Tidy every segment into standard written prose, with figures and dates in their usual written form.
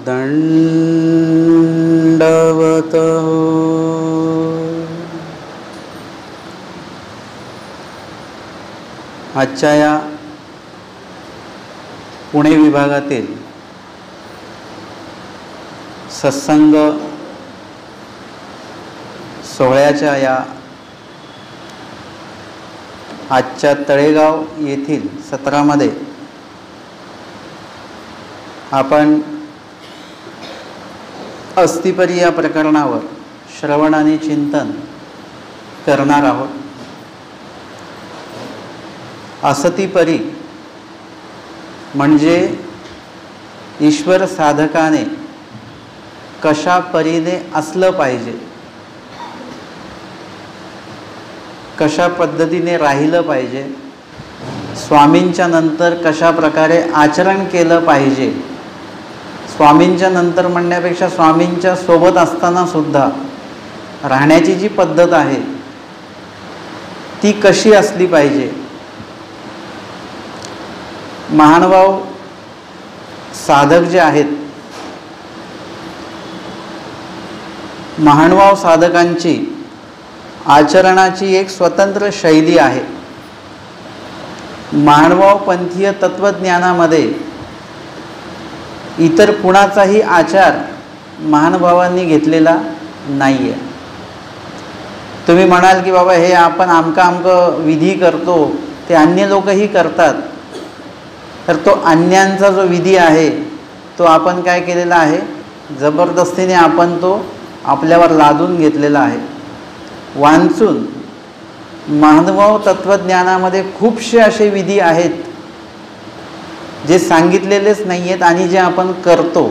दंडवत। आजच्या या पुणे विभागातील सत्संग सोहळ्याच्या या आजच्या तळेगाव येथील सत्रामध्ये आपण अस्थिपरी या प्रकरणावर श्रवण आणि चिंतन करणार आहोत। असतीपरी म्हणजे ईश्वर साधकाने कशा परीने असलं पाहिजे, कशा पद्धतीने राहिलं पाहिजे, स्वामींच्या नंतर कशा प्रकारे आचरण केलं पाहिजे। स्वामींच्या नंतर म्हणण्यापेक्षा स्वामींच्या सोबत असताना सुद्धा राहण्याची जी पद्धत आहे ती कशी असली पाहिजे। महानुभाव साधक जे आहेत, महानुभाव साधकांची आचरणाची एक स्वतंत्र शैली आहे। महानुभाव पंथीय तत्वज्ञानामध्ये इतर कुणाचाही आचार महानुभावांनी घेतलेला नाही आहे। तुम्ही म्हणाल की बाबा हे आपण आमका विधी करतो, ते अन्य लोकही करतात, तर तो अन्यांचा जो विधी आहे तो आपण काय केलेला आहे, जबरदस्तीने आपण तो आपल्यावर लादून घेतलेला आहे। वांचून महानुभाव तत्वज्ञानामध्ये खूपसे असे विधी आहेत जे सांगितलेलेच नाही आहेत आणि जे आपण करतो,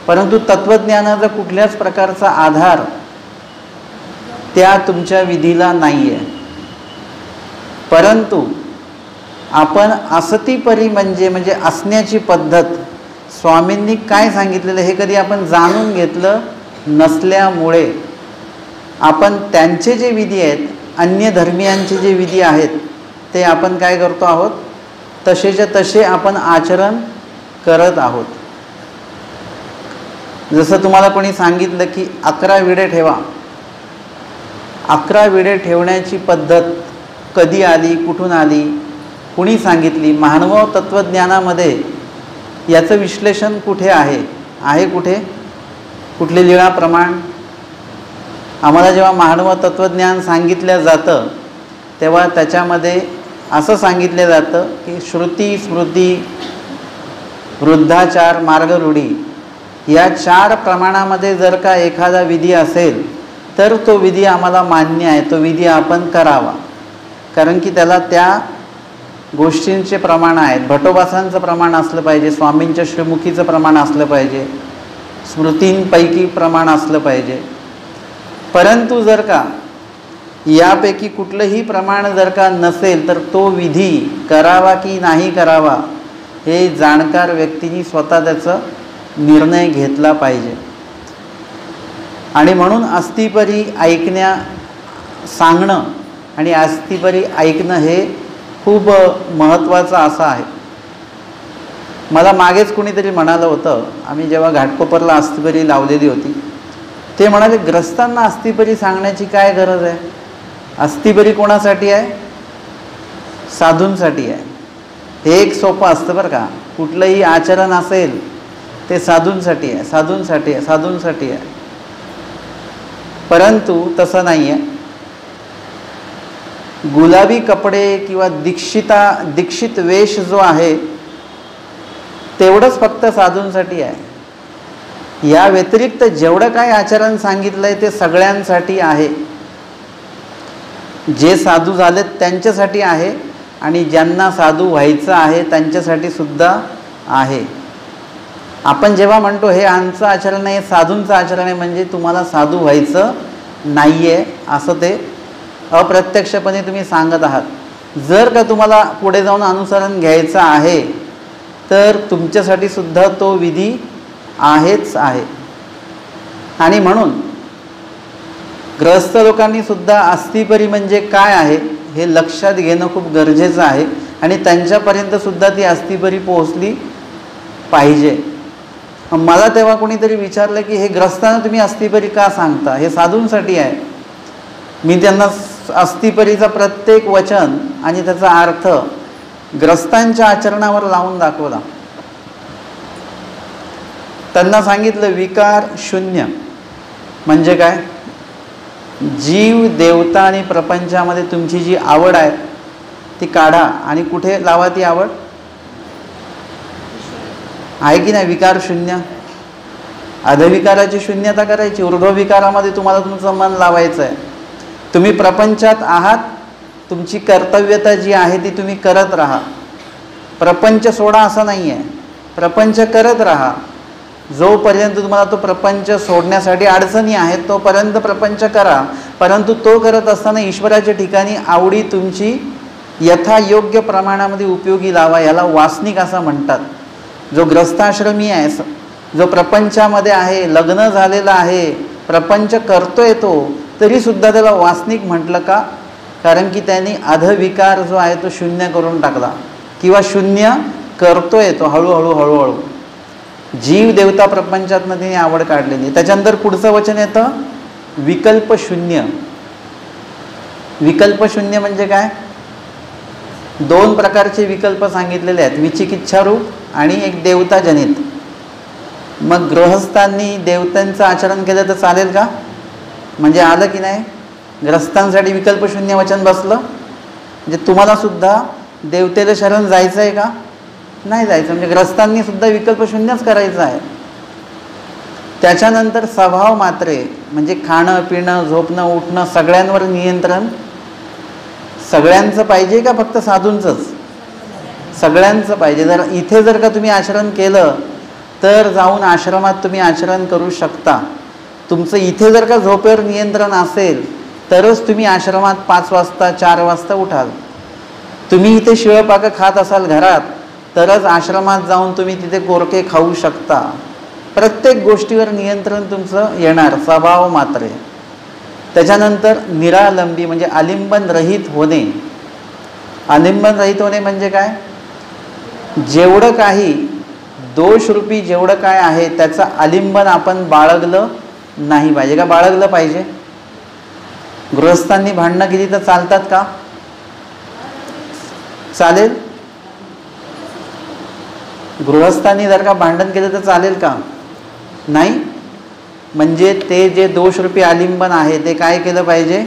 परंतु तत्वज्ञानाचा कुठल्याच प्रकारचा आधार त्या तुमच्या विधीला नाही आहे। परंतु आपण असतीपरी म्हणजे असण्याची पद्धत स्वामींनी काय सांगितलेलं हे कधी आपण जाणून घेतलं नसल्यामुळे आपण त्यांचे जे विधी आहेत, अन्य धर्मियांचे जे विधी आहेत, ते आपण काय करतो आहोत, तसेच्या तसे आपण आचरण करत आहोत। जसं तुम्हाला कोणी सांगितलं की 11 विडे ठेवा, 11 विडे ठेवण्याची पद्धत कधी आली, कुठून आली, कुणी सांगितली? महानुभाव तत्वज्ञानामध्ये याचं विश्लेषण कुठे आहे कुठे? कुठले लीळा प्रमाण? आम्हाला जेव्हा महानुभाव तत्वज्ञान सांगितलं जातं तेव्हा त्याच्यामध्ये असं सांगितलं जातं की श्रुती, स्मृती, वृद्धाचार, मार्गरूढी या 4 प्रमाणामध्ये जर का एखादा विधी असेल तर तो विधी आम्हाला मान्य आहे, तो विधी आपण करावा, कारण की त्याला त्या गोष्टींचे प्रमाण आहेत। भटोबासांचं प्रमाण असलं पाहिजे, स्वामींच्या श्रीमुखीचं प्रमाण असलं पाहिजे, स्मृतींपैकी प्रमाण असलं पाहिजे। परंतु जर का यापैकी कुठलंही प्रमाण जर का नसेल तर तो विधी करावा की नाही करावा हे जाणकार व्यक्तींनी स्वतः त्याचा निर्णय घेतला पाहिजे। आणि म्हणून अस्थिपरी सांगणं आणि अस्थिपरी ऐकणं हे खूप महत्त्वाचं असं आहे। मला मागेच कुणीतरी म्हणालं होतं, आम्ही जेव्हा घाटकोपरला अस्थिपरी लावलेली होती, ते म्हणाले ग्रस्तांना अस्थिपरी सांगण्याची काय गरज आहे? अस्थिपरी कोणासाठी आहे? साधूंसाठी आहे। हे एक सोपं असतं बरं का, कुठलंही आचरण असेल ते साधूंसाठी आहे, साधूंसाठी आहे, साधूंसाठी आहे। परंतु तसं नाही आहे। गुलाबी कपडे किंवा दीक्षित वेश जो आहे तेवढंच फक्त साधूंसाठी आहे। या व्यतिरिक्त जेवढं काय आचरण सांगितलंय ते सगळ्यांसाठी आहे। जे साधू झालेत त्यांच्यासाठी आहे आणि ज्यांना साधू व्हायचं आहे त्यांच्यासाठी सुद्धा आहे। आपण जेव्हा म्हणतो हे आमचं आचरण आहे, साधूंचं आचरण आहे, म्हणजे तुम्हाला साधू व्हायचं नाही आहे असं ते अप्रत्यक्षपणे तुम्ही सांगत आहात। जर का तुम्हाला पुढे जाऊन अनुसरण घ्यायचं आहे तर तुमच्यासाठी सुद्धा तो विधी आहेच आहे। आणि म्हणून ग्रस्त लोकांनी सुद्धा अस्थिपरी म्हणजे काय आहे हे लक्षात घेणं खूप गरजेचं आहे आणि त्यांच्यापर्यंत सुद्धा ती अस्थिपरी पोहोचली पाहिजे। मला तेव्हा कोणीतरी विचारलं की हे ग्रस्तांना तुम्ही अस्थिपरी का सांगता, हे साधूंसाठी आहे. मी त्यांना अस्थिपरीचा प्रत्येक वचन आणि त्याचा अर्थ ग्रस्तांच्या आचरणावर लावून दाखवला. त्यांना सांगितलं विकार शून्य म्हणजे काय, जीव देवता आणि प्रपंचामध्ये तुमची जी आवड आहे ती काढा. आणि कुठे लावा ती आवड, आहे की नाही. विकार शून्य, अधविकाराची शून्यता करायची, ऊर्ध्वविकारामध्ये तुम्हाला तुमचं मन लावायचं आहे. तुम्ही प्रपंचात आहात, तुमची कर्तव्यता जी आहे ती तुम्ही करत राहा. प्रपंच सोडा असं नाही आहे, प्रपंच करत राहा. जोपर्यंत तुम्हाला तो प्रपंच सोडण्यासाठी अडचणी आहेत तोपर्यंत प्रपंच करा. परंतु तो करत असताना ईश्वराच्या ठिकाणी आवडी तुमची यथायोग्य प्रमाणामध्ये उपयोगी लावा. याला वासनिक असं म्हणतात. जो ग्रस्ताश्रमी आहे, जो प्रपंचामध्ये आहे, लग्न झालेला आहे, प्रपंच करतोय तो, तरीसुद्धा त्याला वासनिक म्हटलं का, कारण की त्यांनी अधविकार जो आहे तो शून्य करून टाकला किंवा शून्य करतोय तो हळूहळू हळूहळू. जीव देवता प्रपंचातनं तिने आवड काढलेली. त्याच्यानंतर पुढचं वचन येतं विकल्प शून्य. विकल्प शून्य म्हणजे काय, दोन प्रकारचे विकल्प सांगितलेले आहेत, विचिकिच्छारूप आणि एक देवताजनित. मग गृहस्थांनी देवतांचं आचरण केलं तर चालेल का, म्हणजे आलं की नाही. ग्रस्तांसाठी विकल्प शून्य वचन बसलं म्हणजे तुम्हाला सुद्धा देवतेला शरण जायचं आहे का, नाही जायचं. म्हणजे ग्रस्तांनी सुद्धा विकल्प शून्यच करायचं आहे. त्याच्यानंतर स्वभाव मात्रे म्हणजे खाणं पिणं झोपणं उठणं सगळ्यांवर नियंत्रण. सगळ्यांचं पाहिजे का फक्त साधूंचंच, सगळ्यांचं पाहिजे. इथे जर का तुम्ही आचरण केलं तर जाऊन आश्रमात तुम्ही आचरण करू शकता. तुमचं इथे जर का झोपेवर नियंत्रण असेल तरच तुम्ही आश्रमात 5 वाजता 4 वाजता उठाल. तुम्ही इथे शिळपाकं खात असाल घरात तरच आश्रमात जाऊन तुम्ही तिथे गोरके खाऊ शकता. प्रत्येक गोष्टीवर नियंत्रण तुमचं येणार, स्वभाव मात्रे. त्याच्यानंतर निरालंबी म्हणजे आलिंबन रहित होणे. आलिंबन रहित होणे म्हणजे काय, जेवढं काही दोषरूपी जेवढं काय आहे त्याचं आलिंबन आपण बाळगलं नाही पाहिजे का, बाळगलं पाहिजे. गृहस्थांनी भांडणं केली तर चालतात का, चालेल. गृहस्थांनी जर का भांडण केलं तर चालेल का, नाही. म्हणजे ते जे दोषरूपी आलिंबन आहे ते काय केलं पाहिजे,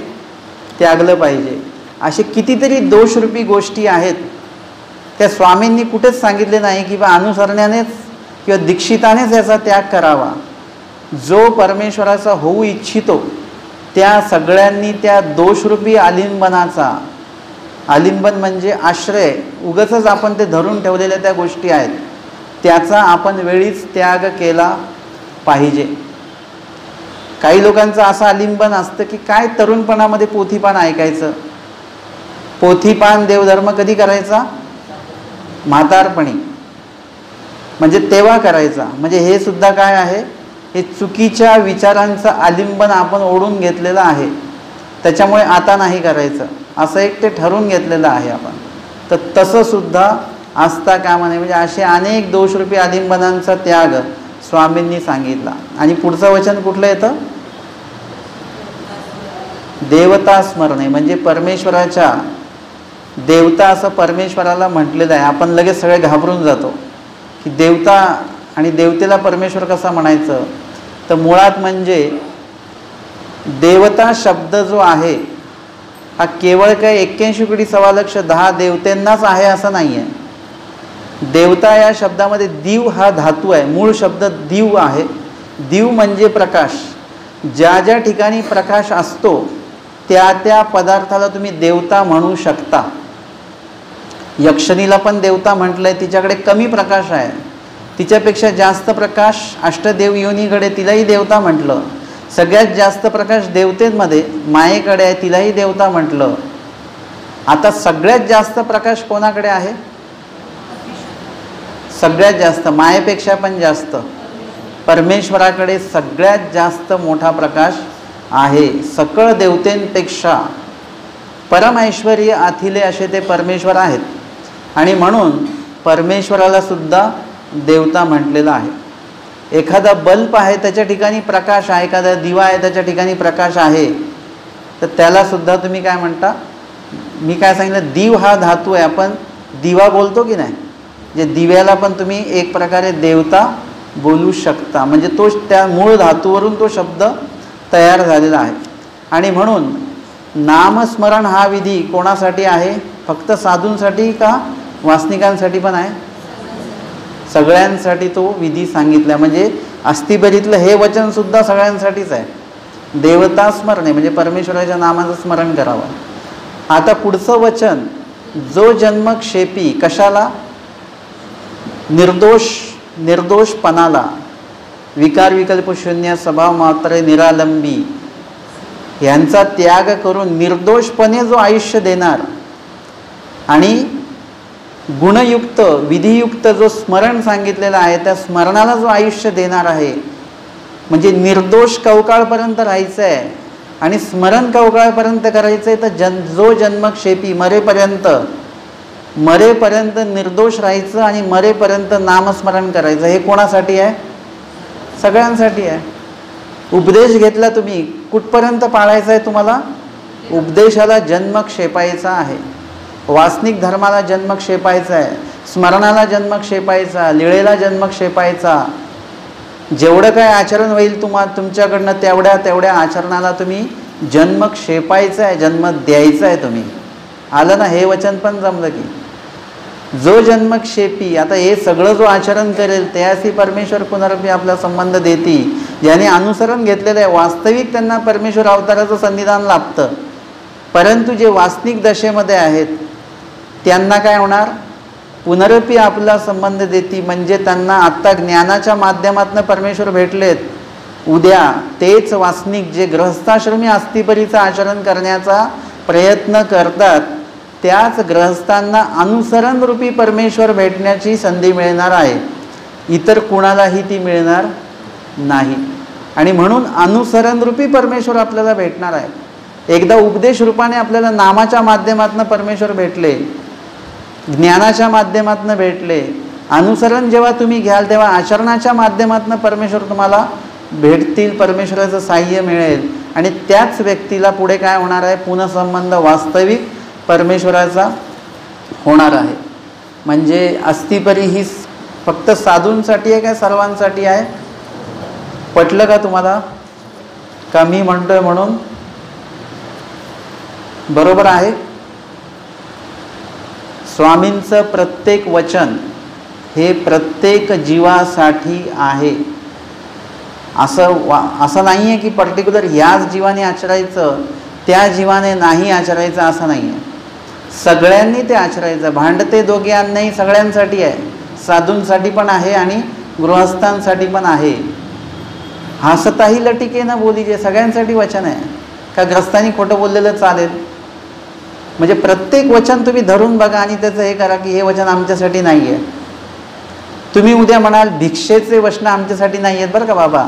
त्यागलं पाहिजे. असे कितीतरी दोषरूपी गोष्टी आहेत त्या स्वामींनी कुठेच सांगितले नाही की बा अनुसरण्यानेच किंवा दीक्षितानेच याचा त्याग करावा. जो परमेश्वराचा होऊ इच्छितो त्या सगळ्यांनी त्या दोषरूपी आलिंबनाचा, आलिंबन म्हणजे आश्रय, उगाचच आपण ते धरून ठेवलेल्या त्या गोष्टी आहेत त्याचा आपण वेळीच त्याग केला पाहिजे. काही लोकांचं असं आलिंबन असतं की काय तरुणपणामध्ये पोथीपान ऐकायचं. पोथीपान देवधर्म कधी करायचा, म्हातारपणी, म्हणजे तेव्हा करायचा. म्हणजे हे सुद्धा काय आहे, हे चुकीच्या विचारांचं आलिंबन आपण ओढून घेतलेलं आहे. त्याच्यामुळे आता नाही करायचं असं एक ते ठरवून घेतलेलं आहे आपण. तर तसं सुद्धा असता कामा नये. म्हणजे असे अनेक दोषरूपी आलिंबनांचा त्याग स्वामींनी सांगितला. आणि पुढचं वचन कुठलं येतं, देवता स्मरणे म्हणजे परमेश्वराच्या, देवता असं परमेश्वराला म्हटलेलं आहे. आपण लगेच सगळे घाबरून जातो की देवता आणि देवतेला परमेश्वर कसा म्हणायचं. तर मुळात म्हणजे देवता शब्द जो आहे हा केवळ काय 81 कोटी 1.25 देवतेंनाच आहे असं नाही आहे. देवता या शब्दामध्ये दिव हा धातू आहे, मूळ शब्द दिव आहे. दिव म्हणजे प्रकाश. ज्या ज्या ठिकाणी प्रकाश असतो त्या त्या पदार्थाला तुम्ही देवता म्हणू शकता. यक्षिणीला पण देवता म्हटलंय, तिच्याकडे कमी प्रकाश आहे. तिच्यापेक्षा जास्त प्रकाश अष्टदेव योनीकडे, तिलाही देवता म्हटलं. सगळ्यात जास्त प्रकाश देवतेमध्ये मायेकडे आहे, तिलाही देवता म्हटलं. आता सगळ्यात जास्त प्रकाश कोणाकडे आहे, सगळ्यात जास्त, मायेपेक्षा पण जास्त परमेश्वराकडे सगळ्यात जास्त मोठा प्रकाश आहे. सकळ देवतेंपेक्षा परमैश्वर्य आथिले असे ते परमेश्वर आहेत. आणि म्हणून परमेश्वराला सुद्धा देवता म्हटलेलं आहे. एखादा बल्ब आहे त्याच्या ठिकाणी प्रकाश आहे, एखादा दिवा आहे त्याच्या ठिकाणी प्रकाश आहे, तर त्याला सुद्धा तुम्ही काय म्हणता? मी काय सांगितलं, दीव हा धातू आहे, आपण दिवा बोलतो की नाही, जे दिव्याला पण तुम्ही एक प्रकारे देवता बोलू शकता, म्हणजे तो त्या मूळ धातूवरून तो शब्द तयार झालेला आहे. आणि म्हणून नामस्मरण हा विधी कोणासाठी आहे? फक्त साधूंसाठी का वासनिकांसाठी पण आहे? सगळ्यांसाठी तो विधी सांगितला. म्हणजे अस्थिबरीतलं हे वचन सुद्धा सगळ्यांसाठीच आहे. देवता स्मरणे म्हणजे परमेश्वराच्या नामाचं स्मरण करावं. आता पुढचं वचन, जो जन्मक्षेपी, कशाला? निर्दोषपणाला, विकार विकल्प शून्य, स्वभाव मात्र निरालंबी यांचा त्याग करून निर्दोषपणे जो आयुष्य देणार आणि गुणयुक्त विधियुक्त जो स्मरण सांगितलेला आहे त्या स्मरणाला जो आयुष्य देणार आहे, म्हणजे निर्दोष कवकाळपर्यंत राहायचं आहे आणि स्मरण कवकाळपर्यंत करायचं आहे, तर जो जन्मक्षेपी मरेपर्यंत निर्दोष राहायचं आणि मरेपर्यंत नामस्मरण करायचं. हे कोणासाठी आहे? सगळ्यांसाठी आहे. उपदेश घेतला तुम्ही, कुठपर्यंत पाळायचा आहे तुम्हाला? उपदेशाला जन्मक्षेपायचा आहे, वासनिक धर्माला जन्मक्षेपायचा आहे, स्मरणाला जन्मक्षेपायचा, लीळेला जन्मक्षेपायचा. जेवढं काय आचरण होईल तुमच्याकडनं तेवढ्या आचरणाला तुम्ही जन्मक्षेपायचं आहे, जन्म द्यायचा आहे. तुम्ही आलं ना? हे वचन पण जमलं की जो जन्मक्षेपी. आता हे सगळं जो आचरण करेल त्याशी परमेश्वर पुनरपी आपला संबंध देती. ज्याने अनुसरण घेतलेलं आहे वास्तविक त्यांना परमेश्वर अवताराचं संविधान लाभतं. परंतु जे वासनिक दशेमध्ये आहेत त्यांना काय होणार? पुनरपी आपला संबंध देती. म्हणजे त्यांना आत्ता ज्ञानाच्या माध्यमातून परमेश्वर भेटलेत, उद्या तेच वासनिक जे गृहस्थाश्रमी अस्थिपरीचं आचरण करण्याचा प्रयत्न करतात त्याच गृहस्थांना अनुसरणरूपी परमेश्वर भेटण्याची संधी मिळणार आहे. इतर कुणालाही ती मिळणार नाही. आणि म्हणून अनुसरणरूपी परमेश्वर आपल्याला भेटणार आहे. एकदा उपदेश रूपाने आपल्याला नामाच्या माध्यमातून परमेश्वर भेटले, ज्ञानाच्या माध्यमातून भेटले. अनुसरण जेव्हा तुम्ही घ्याल तेव्हा आचरणाच्या माध्यमातून परमेश्वर तुम्हाला भेटतील, परमेश्वराचं साह्य मिळेल आणि त्याच व्यक्तीला पुढे काय होणार आहे? पुनःसंबंध वास्तविक परमेश्वराचा होणार आहे. म्हणजे अस्थिपरी ही फक्त साधूंसाठी आहे का सर्वांसाठी आहे? पटलं का तुम्हाला? का मी म्हणतोय म्हणून बरोबर आहे? स्वामींचं प्रत्येक वचन हे प्रत्येक जीवासाठी आहे. असं नाही आहे की पर्टिक्युलर ह्याच जीवाने आचरायचं, त्या जीवाने नाही आचरायचं, असं नाही आहे. सगळ्यांनी ते आचरायचं. भांडते दोघे अन्नही सगळ्यांसाठी आहे, साधूंसाठी पण आहे आणि गृहस्थांसाठी पण आहे. हसताही लटिकेनं बोलीजे सगळ्यांसाठी वचन आहे. का ग्रस्तांनी खोटं बोललेलं चालेल? म्हणजे प्रत्येक वचन तुम्ही धरून बघा आणि त्याचं हे करा की हे वचन आमच्यासाठी नाही आहे. तुम्ही उद्या म्हणाल भिक्षेचे वचन आमच्यासाठी नाही आहेत बरं का बाबा,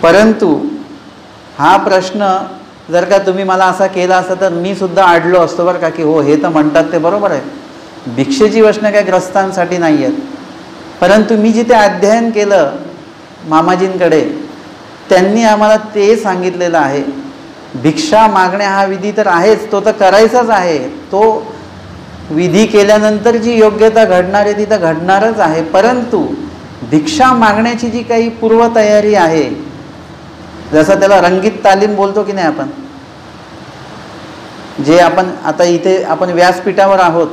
परंतु हा प्रश्न जर का तुम्ही मला असा केला असता तर मी सुद्धा अडलो असतो बरं का, की हो हे तर म्हणतात ते बरोबर आहे, भिक्षेची वचनं काय ग्रस्तांसाठी नाही आहेत. परंतु मी जिथे अध्ययन केलं मामाजींकडे त्यांनी आम्हाला ते सांगितलेलं आहे, भिक्षा मागणे हा विधी तर आहेच, तो तर करायचाच आहे. तो विधी केल्यानंतर जी योग्यता घडणार आहे ती तर घडणारच आहे. परंतु भिक्षा मागण्याची जी काही पूर्वतयारी आहे, जसं त्याला रंगीत तालीम बोलतो की नाही आपण, जे आपण आता इथे आपण व्यासपीठावर आहोत,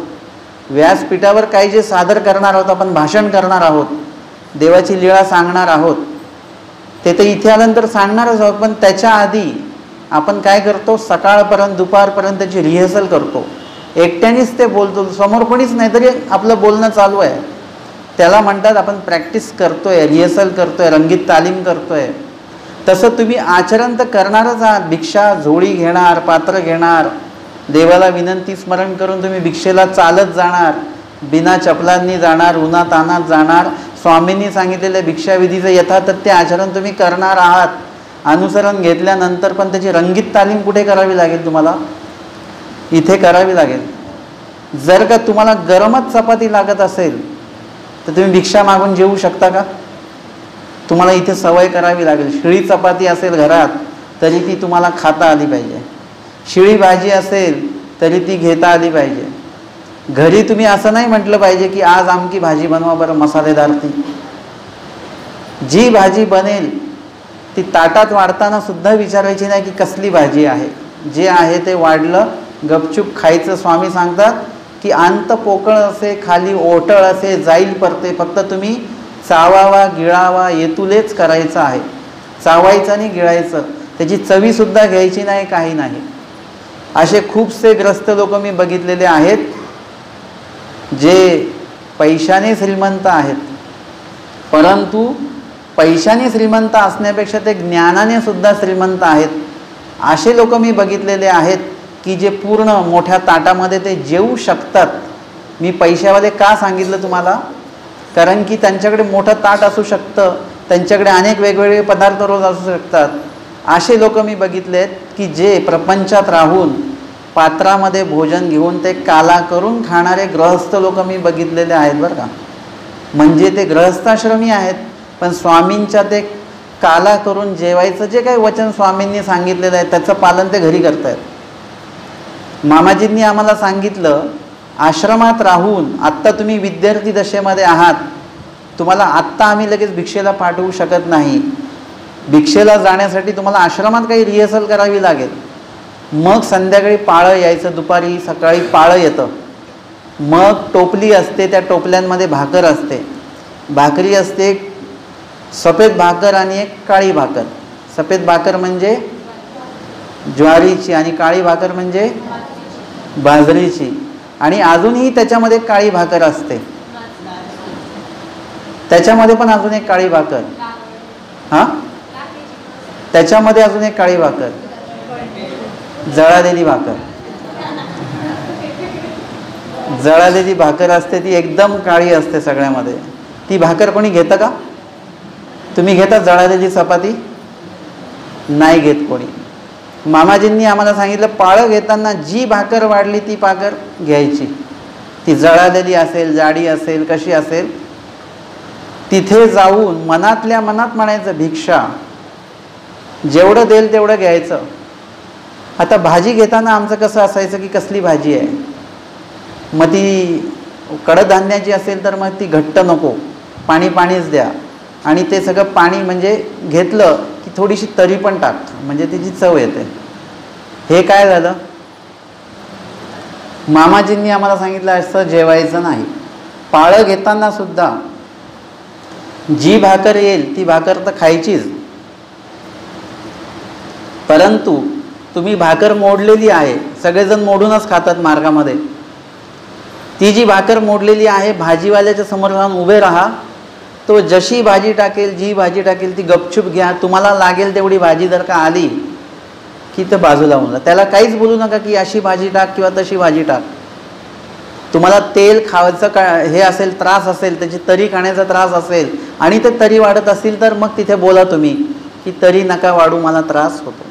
व्यासपीठावर काही जे सादर करणार आहोत, आपण भाषण करणार आहोत, देवाची लीळा सांगणार आहोत, ते तर इथे आल्यानंतर सांगणारच आहोत. पण त्याच्या आधी आपण काय करतो? सकाळपर्यंत दुपारपर्यंत त्याची रिहर्सल करतो, एकट्यानेच ते बोलतो, समोर कोणीच नाही तरी आपलं बोलणं चालू आहे. त्याला म्हणतात आपण प्रॅक्टिस करतोय, रिहर्सल करतोय, रंगीत तालीम करतोय. तसं तुम्ही आचरण तर करणारच आहात. भिक्षा झोळी घेणार, पात्र घेणार, देवाला विनंती स्मरण करून तुम्ही भिक्षेला चालत जाणार, बिना चपलांनी जाणार, उन्हात तानात जाणार. स्वामींनी सांगितलेल्या भिक्षाविधीचं यथातथ्य आचरण तुम्ही करणार आहात. अनुसरण घेतल्यानंतर पण त्याची रंगीत तालीम कुठे करावी लागेल? तुम्हाला इथे करावी लागेल. जर का तुम्हाला गरमच चपाती लागत असेल तर तुम्ही भिक्षा मागून जेवू शकता का? तुम्हाला इथे सवय करावी लागेल. शिळी चपाती असेल घरात तरी ती तुम्हाला खाता आली पाहिजे. शिळी भाजी असेल तरी ती घेता आली पाहिजे. घरी तुम्ही असं नाही म्हटलं पाहिजे की आज आमकी भाजी बनवा बरं मसालेदार. ती जी भाजी बनेल ती ताटात वाढताना सुद्धा विचारायची नाही की कसली भाजी आहे. जे आहे ते वाढलं, गपचूप खायचं. स्वामी सांगतात की अंत पोकळ असे खाली ओटळ असे जाईल परते, फक्त तुम्ही चावावा गिळावा येतुलेच करायचं आहे. चावायचं आणि गिळायचं, त्याची चवीसुद्धा घ्यायची नाही, काही नाही. असे खूपसे ग्रस्त लोक मी बघितलेले आहेत जे पैशाने श्रीमंत आहेत, परंतु पैशाने श्रीमंत असण्यापेक्षा ते ज्ञानाने सुद्धा श्रीमंत आहेत. असे लोक मी बघितलेले आहेत की जे पूर्ण मोठ्या ताटामध्ये ते जेवू शकतात. मी पैशावाले का सांगितलं तुम्हाला, कारण की त्यांच्याकडे मोठं ताट असू शकतं, त्यांच्याकडे अनेक वेगवेगळे पदार्थ रोज असू शकतात. असे लोक मी बघितले आहेत की जे प्रपंचात राहून पात्रामध्ये भोजन घेऊन ते काला करून खाणारे गृहस्थ लोक मी बघितलेले आहेत बरं का. म्हणजे ते गृहस्थाश्रमी आहेत, पण स्वामींच्या ते काला करून जेवायचं जे काही वचन स्वामींनी सांगितलेलं आहे त्याचं पालन ते घरी करतायत. मामाजींनी आम्हाला सांगितलं, आश्रमात राहून आत्ता तुम्ही विद्यार्थी दशेमध्ये आहात, तुम्हाला आत्ता आम्ही लगेच भिक्षेला पाठवू शकत नाही. भिक्षेला जाण्यासाठी तुम्हाला आश्रमात काही रिहर्सल करावी लागेल. मग संध्याकाळी पाळं यायचं, दुपारी सकाळी पाळं येतं. मग टोपली असते, त्या टोपल्यांमध्ये भाकर असते. भाकरी असते, सफेद भाकर आणि एक काळी भाकर. सफेद भाकर म्हणजे ज्वारीची आणि काळी भाकर म्हणजे बाजरीची. आणि अजूनही त्याच्यामध्ये काळी भाकर असते, त्याच्यामध्ये पण अजून एक काळी भाकर. हां, त्याच्यामध्ये अजून एक काळी भाकर, जळालेली भाकर. जळालेली भाकर असते, ती एकदम काळी असते सगळ्यामध्ये. ती भाकर कोणी घेतं का? तुम्ही घेता जळालेली चपाती? नाही घेत कोणी. मामाजींनी आम्हाला सांगितलं, पाळं घेताना जी भाकर वाढली ती भाकर घ्यायची. ती जळालेली असेल, जाडी असेल, कशी असेल, तिथे जाऊन मनातल्या मनात म्हणायचं भिक्षा, जेवढं देईल तेवढं घ्यायचं. आता भाजी घेताना आमचं कसं असायचं की कसली भाजी आहे, मग ती कडधान्याची असेल तर मग ती घट्ट नको, पाणी पाणीच द्या. आणि ते सगळं पाणी म्हणजे घेतलं की थोडीशी तरी पण टाक, म्हणजे त्याची चव येते. हे काय झालं, मामाजींनी आम्हाला सांगितलं असं जेवायचं नाही. पाळं घेताना सुद्धा जी भाकर येईल ती भाकर तर खायचीच, परंतु तुम्ही भाकर मोडलेली आहे, सगळेजण मोडूनच खातात मार्गामध्ये. ती जी भाकर मोडलेली आहे, भाजीवाल्याच्या समोर जाऊन उभे राहा. तो जशी भाजी टाकेल, जी भाजी टाकेल ती गपचूप घ्या. तुम्हाला लागेल तेवढी भाजी जर का आली की तर बाजूला होऊन जा. त्याला काहीच बोलू नका की अशी भाजी टाक किंवा तशी भाजी टाक. तुम्हाला तेल खायचं का हे असेल, त्रास असेल, त्याची तरी खाण्याचा त्रास असेल आणि ते तरी वाढत असतील तर मग तिथे बोला तुम्ही की तरी नका वाढू, मला त्रास होतो.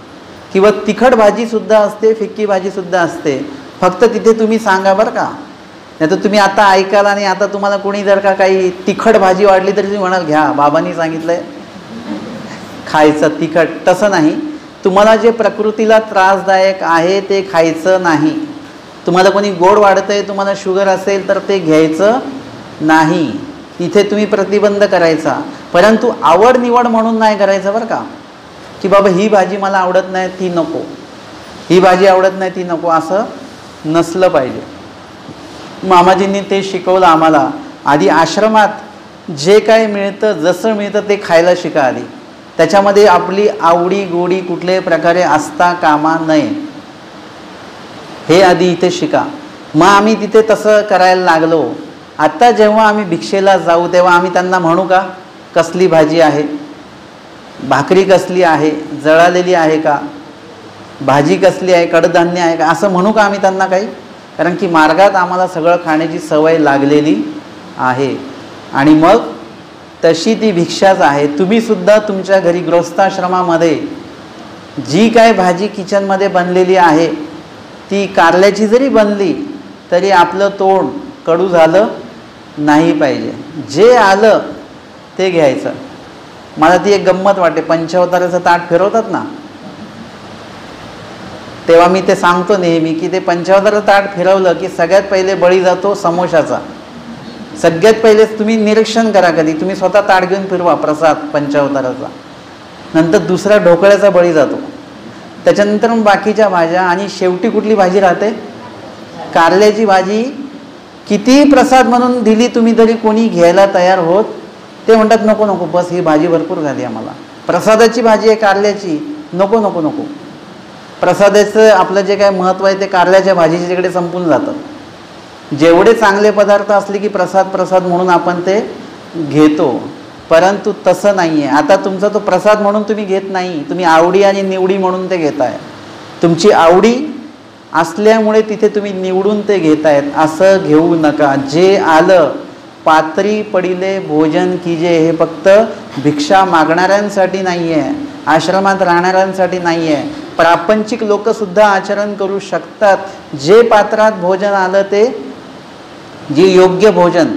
किंवा तिखट भाजीसुद्धा असते, फिक्की भाजीसुद्धा असते, फक्त तिथे तुम्ही सांगा बरं का. नाही तर तुम्ही आता ऐकाल आणि आता तुम्हाला कोणी जर का काही तिखट भाजी वाढली तरी तुम्ही म्हणाल घ्या, बाबांनी सांगितलंय खायचं तिखट. तसं नाही, तुम्हाला जे प्रकृतीला त्रासदायक आहे ते खायचं नाही. तुम्हाला कोणी गोड वाढतंय, तुम्हाला शुगर असेल तर ते घ्यायचं नाही. तिथे तुम्ही प्रतिबंध करायचा, परंतु आवड निवड म्हणून नाही करायचं बरं का, की बाबा ही भाजी मला आवडत नाही ती नको, ही भाजी आवडत नाही ती नको, असं नसलं पाहिजे. मामाजींनी ते शिकवलं आम्हाला. आधी आश्रमात जे काय मिळतं, जसं मिळतं ते खायला शिका आधी. त्याच्यामध्ये आपली आवडी गोडी कुठल्याही प्रकारे असता कामा नये, हे आधी इथे शिका. मग आम्ही तिथे तसं करायला लागलो. आत्ता जेव्हा आम्ही भिक्षेला जाऊ तेव्हा आम्ही त्यांना म्हणू का कसली भाजी आहे, भाकरी कसली आहे, जळालेली आहे का, भाजी कसली आहे, कडधान्य आहे का, असं म्हणू का आम्ही त्यांना काही? कारण की मार्गात आम्हाला सगळं खाण्याची सवय लागलेली आहे. आणि मग तशी ती भिक्षाच आहे. तुम्हीसुद्धा तुमच्या घरी गृहस्थाश्रमामध्ये जी काय भाजी किचनमध्ये बनलेली आहे, ती कारल्याची जरी बनली तरी आपलं तोंड कडू झालं नाही पाहिजे. जे आलं ते घ्यायचं. मला ती एक गंमत वाटते, पंचावताराचं ताट फिरवतात ना, तेव्हा मी ते सांगतो नेहमी की ते पंचावताराचं ताट फिरवलं की सगळ्यात पहिले बळी जातो समोशाचा. सगळ्यात पहिले तुम्ही निरीक्षण करा, कधी तुम्ही स्वतः ताट घेऊन फिरवा प्रसाद पंचावताराचा, नंतर दुसऱ्या ढोकळ्याचा बळी जातो, त्याच्यानंतर मग बाकीच्या भाज्या, आणि शेवटी कुठली भाजी राहते? कारल्याची भाजी. कितीही प्रसाद म्हणून दिली तुम्ही तरी कोणी घ्यायला तयार होत, ते म्हणतात नको नको, बस ही भाजी भरपूर झाली आम्हाला, प्रसादाची भाजी आहे कारल्याची, नको नको नको. प्रसादाचं आपलं जे काय महत्त्व आहे ते कारल्याच्या भाजीच्या तिकडे संपून जातं. जेवढे चांगले पदार्थ असले की प्रसाद प्रसाद म्हणून आपण ते घेतो, परंतु तसं नाही आहे. आता तुमचा तो प्रसाद म्हणून तुम्ही घेत नाही, तुम्ही आवडी आणि निवडी म्हणून ते घेताय. तुमची आवडी असल्यामुळे तिथे तुम्ही निवडून ते घेतायत, असं घेऊ नका. जे आलं पात्री पडिले भोजन कीजे, हे फक्त भिक्षा मागणाऱ्यांसाठी नाही आहे, आश्रमात राहणाऱ्यांसाठी नाही आहे. प्रापंचिक लोकसुद्धा आचरण करू शकतात. जे पात्रात भोजन आलं ते, जे योग्य भोजन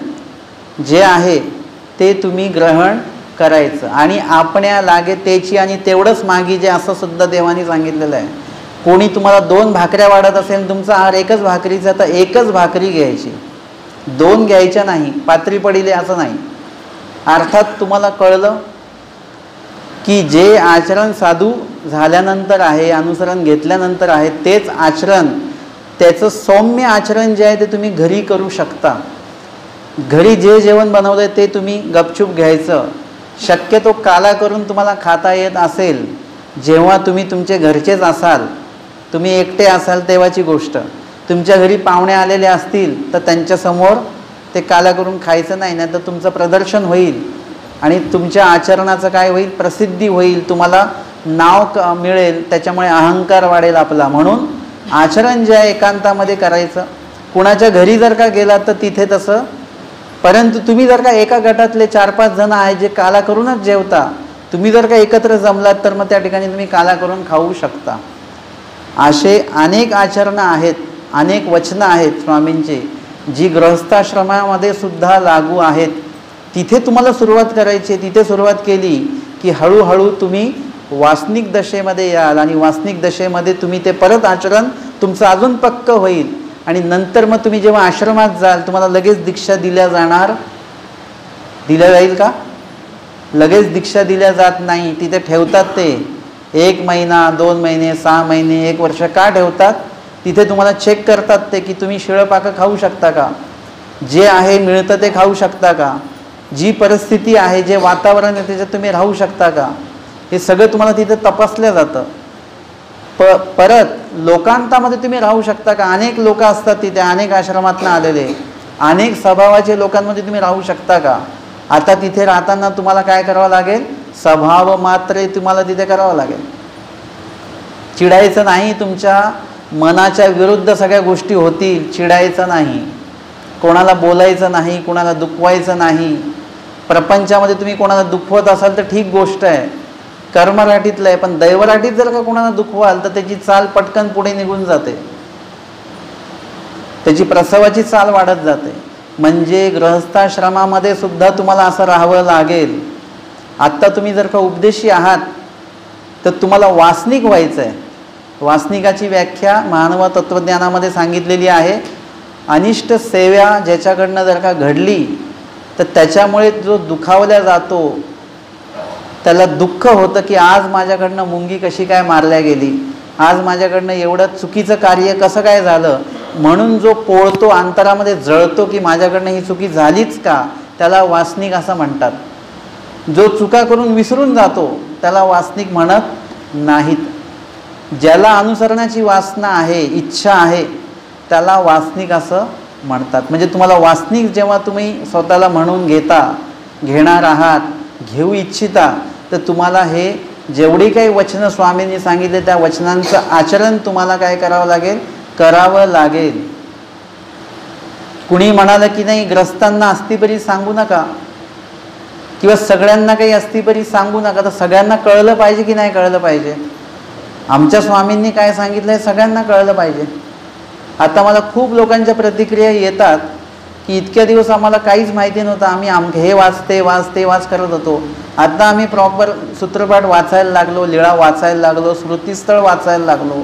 जे आहे ते तुम्ही ग्रहण करायचं, आणि आपण्या लागे त्याची आणि तेवढंच मागीजे, असं सुद्धा देवानी सांगितलेलं आहे. कोणी तुम्हाला 2 भाकऱ्या वाढत असेल, तुमचा आहार एकच भाकरीचा, तर एकच भाकरी घ्यायची, 2 घ्यायच्या नाही. पात्री पडिले असं नाही. अर्थात तुम्हाला कळलं की जे आचरण साधू झाल्यानंतर आहे, अनुसरण घेतल्यानंतर आहे, तेच आचरण, त्याचं सौम्य आचरण जे आहे ते तुम्ही घरी करू शकता. घरी जे जेवण बनवलं आहे ते तुम्ही गपचूप घ्यायचं. शक्यतो काला करून तुम्हाला खाता येत असेल, जेव्हा तुम्ही तुमचे घरचेच असाल, तुम्ही एकटे असाल तेव्हाची गोष्ट. तुमच्या घरी पाहुणे आलेले असतील तर त्यांच्यासमोर ते काला करून खायचं नाही, नाही तर तुमचं प्रदर्शन होईल आणि तुमच्या आचरणाचं काय होईल? प्रसिद्धी होईल, तुम्हाला नाव मिळेल, त्याच्यामुळे अहंकार वाढेल आपला. म्हणून आचरण जे आहे एकांतामध्ये करायचं. कुणाच्या घरी जर का गेला तर तिथे तसं, परंतु तुम्ही जर का एका गटातले 4-5 जण आहे जे काला करूनच जेवता, तुम्ही जर का एकत्र जमलात तर मग त्या ठिकाणी तुम्ही काला करून खाऊ शकता. असे अनेक आचरणं आहेत, अनेक वचनं आहेत स्वामींची, जी गृहस्थाश्रमामध्ये सुद्धा लागू आहेत. तिथे तुम्हाला सुरुवात करायची आहे. तिथे सुरुवात केली की हळूहळू तुम्ही वासनिक दशेमध्ये याल, आणि वासनिक दशेमध्ये तुम्ही ते परत आचरण तुमचं अजून पक्क होईल, आणि नंतर मग तुम्ही जेव्हा आश्रमात जाल तुम्हाला लगेच दीक्षा दिल्या जाईल का? लगेच दीक्षा दिल्या जात नाही. तिथे ठेवतात ते 1 महिना, 2 महिने, 6 महिने, 1 वर्ष का ठेवतात? तिथे तुम्हाला चेक करतात ते की तुम्ही शिळपाकं खाऊ शकता का, जे आहे मिळतं ते खाऊ शकता का, जी परिस्थिती आहे, जे वातावरण आहे त्याच्यात तुम्ही राहू शकता का, हे सगळं तुम्हाला तिथे तपासलं जातं. परत लोकांतामध्ये तुम्ही राहू शकता का? अनेक लोक असतात तिथे, अनेक आश्रमातनं आलेले, अनेक स्वभावाचे लोकांमध्ये तुम्ही राहू शकता का? आता तिथे राहताना तुम्हाला काय करावं लागेल? स्वभाव मात्र तुम्हाला तिथे करावं लागेल. चिडायचं नाही, तुमच्या मनाच्या विरुद्ध सगळ्या गोष्टी होतील, चिडायचं नाही, कोणाला बोलायचं नाही, कोणाला दुखवायचं नाही. प्रपंचामध्ये तुम्ही कोणाला दुखवत असाल तर ठीक गोष्ट आहे, कर्मराठीतलं आहे, पण दैवराठीत जर का कोणाला दुखवाल तर त्याची चाल पटकन पुढे निघून जाते, त्याची प्रसवाची चाल वाढत जाते. म्हणजे गृहस्थाश्रमामध्ये सुद्धा तुम्हाला असं राहावं लागेल. आत्ता तुम्ही जर का उपदेशी आहात तर तुम्हाला वासनिक व्हायचं आहे. वासनिकाची व्याख्या मानव तत्त्वज्ञानामध्ये सांगितलेली आहे. अनिष्ट सेवा ज्याच्याकडनं जर का घडली तर त्याच्यामुळे जो दुखावल्या जातो, त्याला दुःख होतं की आज माझ्याकडनं मुंगी कशी काय मारल्या गेली, आज माझ्याकडनं एवढं चुकीचं कार्य कसं काय झालं, म्हणून जो पोळतो, अंतरामध्ये जळतो की माझ्याकडनं ही चुकी झालीच का, त्याला वासनिक असं म्हणतात. जो चुका करून विसरून जातो त्याला वासनिक म्हणत नाहीत. ज्याला अनुसरणाची वासना आहे, इच्छा आहे, त्याला वासनिक असं म्हणतात. म्हणजे तुम्हाला वासनिक जेव्हा तुम्ही स्वतःला म्हणून घेणार आहात, घेऊ इच्छिता, तर तुम्हाला हे जेवढी काही वचनं स्वामींनी सांगितले त्या वचनांचं आचरण तुम्हाला काय करावं लागेल? करावं लागेल. कुणी म्हणालं की नाही ग्रस्तांना अस्तिपरी सांगू नका, किंवा सगळ्यांना काही अस्तिपरी सांगू नका, तर सगळ्यांना कळलं पाहिजे की नाही कळलं पाहिजे? आमच्या स्वामींनी काय सांगितलं आहे सगळ्यांना कळलं पाहिजे. आता मला खूप लोकांच्या प्रतिक्रिया येतात की इतक्या दिवस आम्हाला काहीच माहिती नव्हतं, आम्ही हे वाच ते वाच करत होतो. आता आम्ही प्रॉपर सूत्रपाठ वाचायला लागलो, लीळा वाचायला लागलो, स्मृतिस्थळ वाचायला लागलो.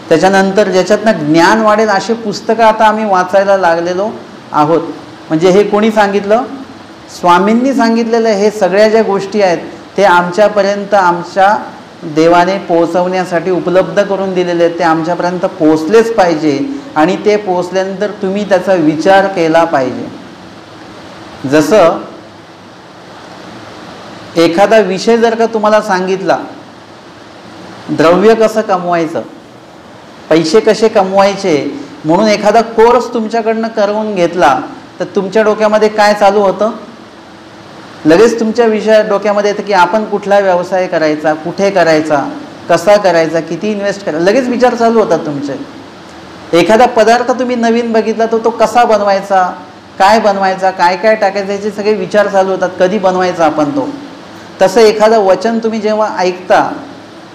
त्याच्यानंतर ज्याच्यातनं ज्ञान वाढेल अशी पुस्तकं आता आम्ही वाचायला लागलेलो आहोत. म्हणजे हे कोणी सांगितलं? स्वामींनी सांगितलेलं. हे सगळ्या ज्या गोष्टी आहेत ते आमच्यापर्यंत आमच्या देवाने पोहोचवण्यासाठी उपलब्ध करून दिलेले आहेत. ते आमच्यापर्यंत पोहोचलेच पाहिजे आणि ते पोहोचल्यानंतर तुम्ही त्याचा विचार केला पाहिजे. जसं एखादा विषय जर का तुम्हाला सांगितला, द्रव्य कसं कमवायचं, पैसे कसे कमवायचे म्हणून एखादा कोर्स तुमच्याकडनं करवून घेतला, तर तुमच्या डोक्यामध्ये काय चालू होतं? लगेच तुमच्या डोक्यामध्ये येतं की आपण कुठला व्यवसाय करायचा, कुठे करायचा, कसा करायचा, किती इन्व्हेस्ट करायचा, लगेच विचार चालू होतात तुमचे. एखादा पदार्थ तुम्ही नवीन बघितला तर तो कसा बनवायचा, काय बनवायचा, काय काय टाकायचं, याचे सगळे विचार चालू होतात. कधी बनवायचा आपण तो. तसं एखादं वचन तुम्ही जेव्हा ऐकता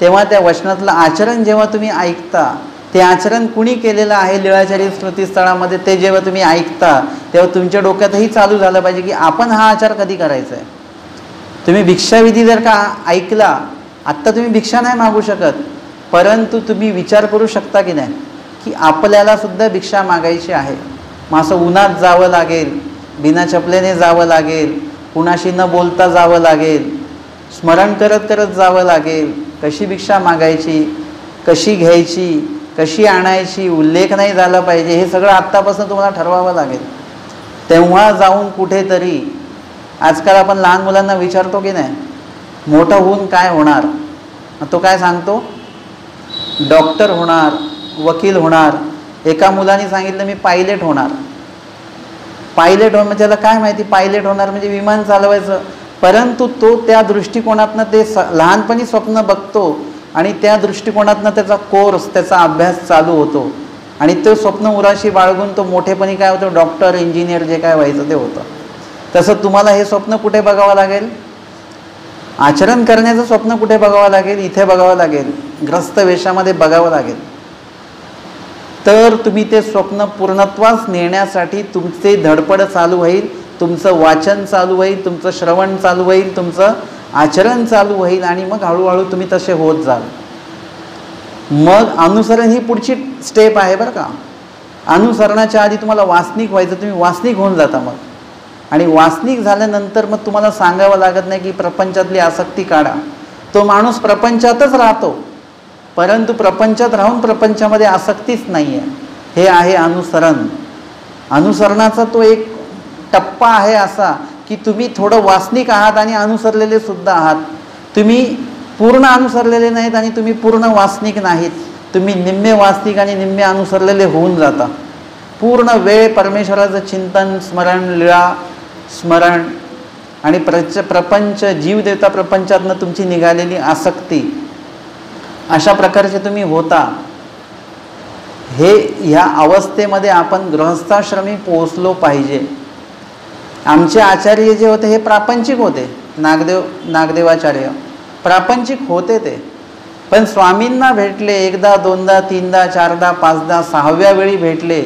तेव्हा त्या वचनातलं आचरण जेव्हा तुम्ही ऐकता, ते आचरण कुणी केलेलं आहे लीळाचारी स्मृतिस्थळामध्ये, ते जेव्हा तुम्ही ऐकता तेव्हा तुमच्या डोक्यातही चालू झालं पाहिजे की आपण हा आचार कधी करायचा आहे. तुम्ही भिक्षाविधी जर का ऐकला, आत्ता तुम्ही भिक्षा नाही मागू शकत, परंतु तुम्ही विचार करू शकता की नाही की आपल्याला सुद्धा भिक्षा मागायची आहे. मग असं उन्हात जावं लागेल, बिना चपलेने जावं लागेल, कुणाशी न बोलता जावं लागेल, स्मरण करत करत जावं लागेल. कशी भिक्षा मागायची, कशी घ्यायची, कशी आणायची, उल्लेख नाही झाला पाहिजे. हे सगळं आत्तापासून तुम्हाला ठरवावं लागेल. तेव्हा जाऊन कुठेतरी, आजकाल आपण लहान मुलांना विचारतो की नाही, मोठं होऊन काय होणार, तो काय सांगतो? डॉक्टर होणार, वकील होणार. एका मुलाने सांगितलं मी पायलट होणार. पायलट होणार म्हणजे त्याला काय माहिती, पायलट होणार म्हणजे विमान चालवायचं. परंतु तो त्या दृष्टिकोनातनं ते लहानपणी स्वप्न बघतो आणि त्या दृष्टिकोनातनं त्याचा कोर्स, त्याचा अभ्यास चालू होतो आणि ते स्वप्न उराशी बाळगून तो मोठेपणी काय होतं, डॉक्टर, इंजिनियर, जे काय व्हायचं ते होतं. तसं तुम्हाला हे स्वप्न कुठे बघावं लागेल? आचरण करण्याचं स्वप्न कुठे बघावं लागेल? इथे बघावं लागेल, ग्रस्त वेशामध्ये बघावं लागेल. तर तुम्ही ते स्वप्न पूर्णत्वास नेण्यासाठी तुमचे धडपड चालू होईल, तुमचं वाचन चालू होईल, तुमचं श्रवण चालू होईल, तुमचं आचरण चालू होईल आणि मग हळूहळू तुम्ही तसे होत जाल. मग अनुसरण ही पुढची स्टेप आहे बरं का. अनुसरणाच्या आधी तुम्हाला वासनिक व्हायचं, तुम्ही वासनिक होऊन जाता मग. आणि वासनिक झाल्यानंतर मग तुम्हाला सांगावं लागत नाही की प्रपंचातली आसक्ती काढा. तो माणूस प्रपंचातच राहतो, परंतु प्रपंचात राहून प्रपंचामध्ये आसक्तीच नाही आहे. हे आहे अनुसरण. अनुसरणाचा तो एक टप्पा आहे असा की तुम्ही थोडं वासनिक आहात आणि अनुसरलेले सुद्धा आहात. तुम्ही पूर्ण अनुसरलेले नाहीत आणि तुम्ही पूर्ण वासनिक नाहीत. तुम्ही निम्मे वासनिक आणि निम्मे अनुसरलेले होऊन जाता. पूर्ण वेळ परमेश्वराचं चिंतन, स्मरण, लीळा स्मरण आणि प्रपंच, जीवदेवता प्रपंचातनं तुमची निघालेली आसक्ती, अशा प्रकारचे तुम्ही होता. हे ह्या अवस्थेमध्ये आपण गृहस्थाश्रमी पोहोचलो पाहिजे. आमचे आचार्य जे होते हे प्रापंचिक होते. नागदेवाचार्य प्रापंचिक होते ते, पण स्वामींना भेटले. एकदा, दोनदा, तीनदा, चारदा, पाचदा, 6व्या वेळी भेटले.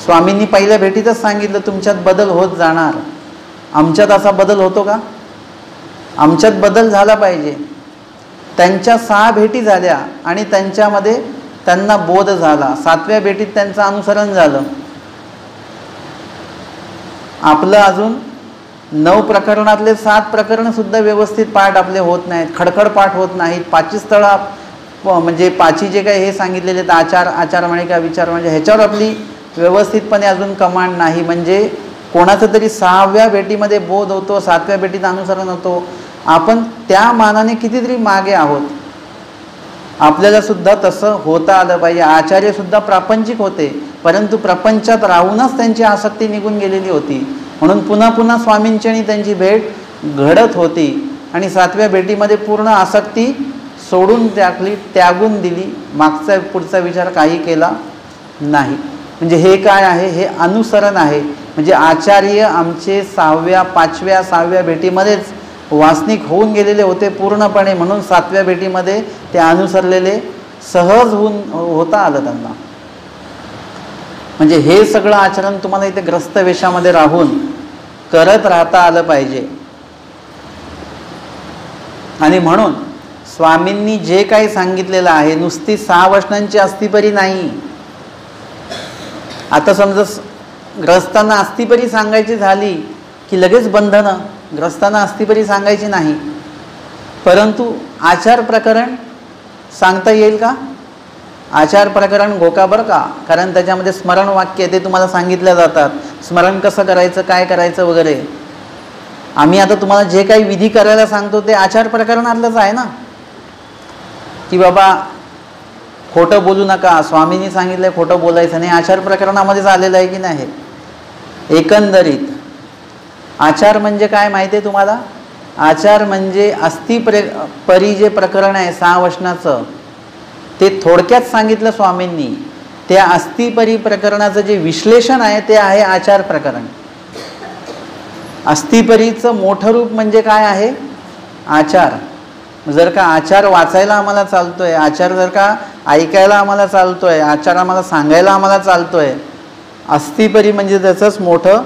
स्वामींनी पहिल्या भेटीतच सांगितलं तुमच्यात बदल होत जाणार. आमच्यात असा बदल होतो का? आमच्यात बदल झाला पाहिजे. त्यांच्या 6 भेटी झाल्या आणि त्यांच्यामध्ये त्यांना बोध झाला. 7व्या भेटीत त्यांचं अनुसरण झालं. आपलं अजून 9 प्रकरणातले 7 प्रकरण सुद्धा व्यवस्थित पाठ आपले होत नाहीत, खडखड पाठ होत नाहीत. पाचीस्थळ म्हणजे पाची जे काही हे सांगितलेले आचार, आचारमाळिका, विचार म्हणजे ह्याच्यावर आपली व्यवस्थितपणे अजून कमांड नाही. म्हणजे कोणाचं तरी 6व्या भेटीमध्ये बोध होतो, 7व्या भेटीत अनुसरण होतो. आपण त्या मानाने कितीतरी मागे आहोत. आपल्याला सुद्धा तसं होता आलं पाहिजे. आचार्य सुद्धा प्रापंचिक होते, परंतु प्रपंचात राहूनच त्यांची आसक्ती निघून गेलेली होती. म्हणून पुन्हा पुन्हा स्वामींची आणि त्यांची भेट घडत होती आणि 7व्या भेटीमध्ये पूर्ण आसक्ती सोडून टाकली, त्यागून दिली. मागचा पुढचा विचार काही केला नाही. म्हणजे हे काय आहे? हे अनुसरण आहे. म्हणजे आचार्य आमचे 6व्या, 5व्या, 6व्या भेटीमध्येच वासनिक होऊन गेलेले होते पूर्णपणे. म्हणून 7व्या भेटीमध्ये ते अनुसरलेले सहज होता आलं त्यांना. म्हणजे हे सगळं आचरण तुम्हाला इथे ग्रस्त वेशामध्ये राहून करत राहता आलं पाहिजे. आणि म्हणून स्वामींनी जे काही सांगितलेलं आहे नुसती 6 वचनांची अस्तिपरी नाही. आता समजा ग्रस्तांना अस्तिपरी सांगायची झाली की लगेच बंधनं, ग्रस्तांना अस्तिपरी सांगायची नाही. परंतु आचार प्रकरण सांगता येईल का? आचार प्रकरण घोका बरं का, कारण त्याच्यामध्ये स्मरण वाक्य ते तुम्हाला सांगितल्या जातात. स्मरण कसं करायचं, काय करायचं वगैरे. आम्ही आता तुम्हाला जे काही विधी करायला सांगतो ते आचार प्रकरणातलंच आहे ना, की बाबा खोटं बोलू नका, स्वामींनी सांगितलंय खोटं बोलायचं नाही, आचार प्रकरणामध्येच आलेलं आहे की नाही. एकंदरीत आचार म्हणजे काय माहिती आहे तुम्हाला? आचार म्हणजे परी जे प्रकरण आहे 6 वचनाचं ते थोडक्यात सांगितलं स्वामींनी. त्या अस्तिपरी प्रकरणाचं जे विश्लेषण आहे ते आहे आचार प्रकरण. अस्तिपरीचं मोठं रूप म्हणजे काय आहे? आचार. जर का आचार वाचायला आम्हाला चालतोय, आचार जर का ऐकायला आम्हाला चालतोय, आचार आम्हाला सांगायला आम्हाला चालतोय, अस्तिपरी म्हणजे त्याचंच मोठं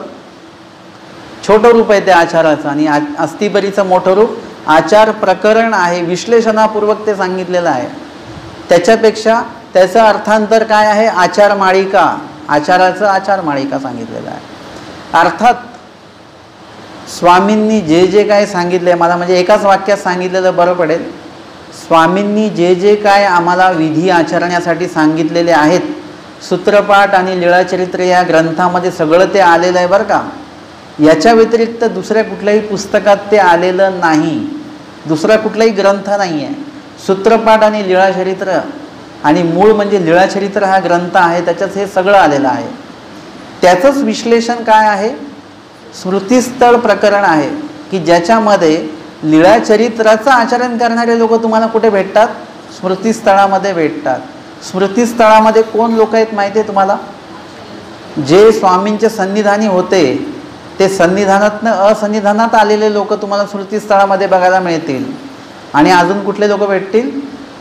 छोटं रूप आहे त्या आचाराचं. आणि अस्तिपरीचं मोठं रूप आचार प्रकरण आहे, विश्लेषणापूर्वक ते सांगितलेलं आहे. त्याच्यापेक्षा त्याचं अर्थांतर काय आहे? आचार माळिका. आचाराचं आचार माळिका सांगितलेलं आहे. अर्थात स्वामींनी जे जे काय सांगितले, मला म्हणजे एकाच वाक्यात सांगितलेलं बरं पडेल. स्वामींनी जे जे काय आम्हाला विधी आचरण्यासाठी सांगितलेले आहेत, सूत्रपाठ आणि लीळाचरित्र या ग्रंथामध्ये सगळं ते आलेलं आहे बरं का. याच्या व्यतिरिक्त दुसऱ्या कुठल्याही पुस्तकात ते आलेलं नाही, दुसरा कुठलाही ग्रंथ नाही आहे. सूत्रपाठ आणि लीळाचरित्र, आणि मूळ म्हणजे लीळाचरित्र हा ग्रंथ आहे, त्याच्यात हे सगळं आलेलं आहे. त्याचंच विश्लेषण काय आहे? स्मृतिस्थळ प्रकरण आहे, की ज्याच्यामध्ये लीळाचरित्राचं आचरण करणारे लोक तुम्हाला कुठे भेटतात? स्मृतिस्थळामध्ये भेटतात. स्मृतिस्थळामध्ये कोण लोक आहेत माहिती आहे तुम्हाला? जे स्वामींचे सन्निधानी होते ते सन्निधानातनं असन्निधानात आलेले लोक तुम्हाला स्मृतिस्थळामध्ये बघायला मिळतील. आणि अजून कुठले लोक भेटतील?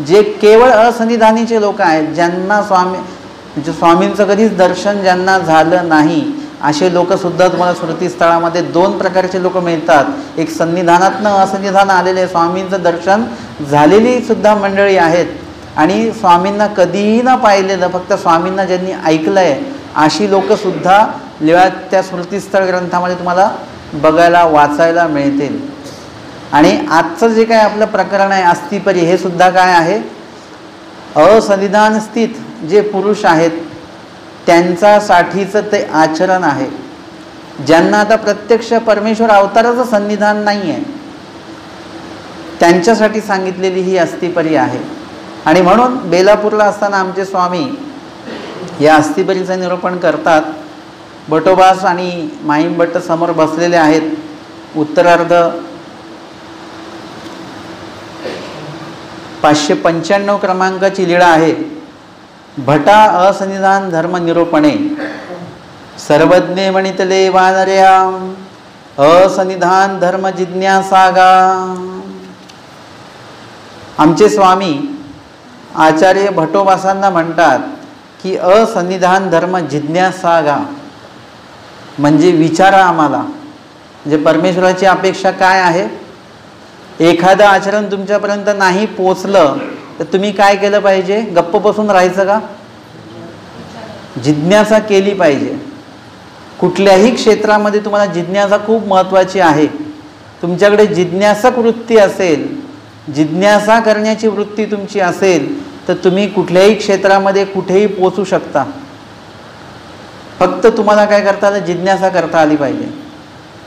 जे केवळ असन्निधानीचे लोक आहेत, ज्यांना म्हणजे स्वामींचं कधीच दर्शन ज्यांना झालं नाही, असे लोकसुद्धा तुम्हाला स्मृतिस्थळामध्ये 2 प्रकारचे लोक मिळतात. एक सन्निधानातनं असन्निधान आलेले, स्वामींचं दर्शन झालेली सुद्धा मंडळी आहेत, आणि स्वामींना कधीही न पाहिलेलं, फक्त स्वामींना ज्यांनी ऐकलं आहे अशी लोकसुद्धा त्या स्मृतिस्थळ ग्रंथामध्ये तुम्हाला बघायला वाचायला मिळतील. आणि आजचं जे काय आपलं प्रकरण आहे अस्तिपरी, हे सुद्धा काय आहे? असन्निधान स्थित जे पुरुष आहेत त्यांच्यासाठीचं ते आचरण आहे. ज्यांना आता प्रत्यक्ष परमेश्वर अवताराचं सन्निधान नाही आहे त्यांच्यासाठी सांगितलेली ही अस्तिपरी आहे. आणि म्हणून बेलापूरला असताना आमचे स्वामी या अस्तिपरीचं निरूपण करतात. भटोबास आणि माईम भट्ट समोर बसलेले आहेत. उत्तरार्ध 595 क्रमांकाची लीळा आहे. भटा असन्निधान धर्म निरूपणे, सर्वज्ञे म्हणितले वानर्या, असन्निधान धर्म जिज्ञासागा. आमचे स्वामी आचार्य भटोबासांना म्हणतात की असन्निधान धर्म जिज्ञासागा, म्हणजे विचारा आम्हाला. म्हणजे परमेश्वराची अपेक्षा काय आहे? एखादं आचरण तुमच्यापर्यंत नाही पोचलं तर तुम्ही काय केलं पाहिजे? गप्प बसून राहायचं का? जिज्ञासा केली पाहिजे. कुठल्याही क्षेत्रामध्ये तुम्हाला जिज्ञासा खूप महत्त्वाची आहे. तुमच्याकडे जिज्ञासक वृत्ती असेल, जिज्ञासा करण्याची वृत्ती तुमची असेल तर तुम्ही कुठल्याही क्षेत्रामध्ये कुठेही पोचू शकता. फक्त तुम्हाला काय करता आलं? जिज्ञासा करता आली पाहिजे.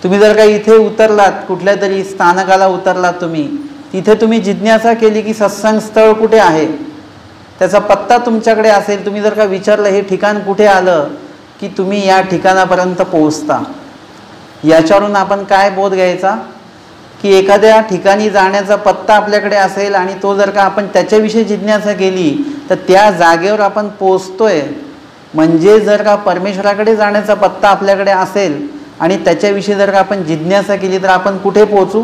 तुम्ही जर का इथे उतरलात, कुठल्या तरी स्थानकाला उतरलात तुम्ही, तिथे तुम्ही जिज्ञासा केली की सत्संग स्थळ कुठे आहे, त्याचा पत्ता तुमच्याकडे असेल, तुम्ही जर का विचारलं हे ठिकाण कुठे आलं, की तुम्ही या ठिकाणापर्यंत पोहोचता. याच्यावरून आपण काय बोध घ्यायचा? की एखाद्या ठिकाणी जाण्याचा पत्ता आपल्याकडे असेल आणि तो जर का आपण त्याच्याविषयी जिज्ञासा केली तर त्या जागेवर आपण पोचतोय. म्हणजे जर का परमेश्वराकडे जाण्याचा पत्ता आपल्याकडे असेल आणि त्याच्याविषयी जर का आपण जिज्ञासा केली तर आपण कुठे पोहोचू?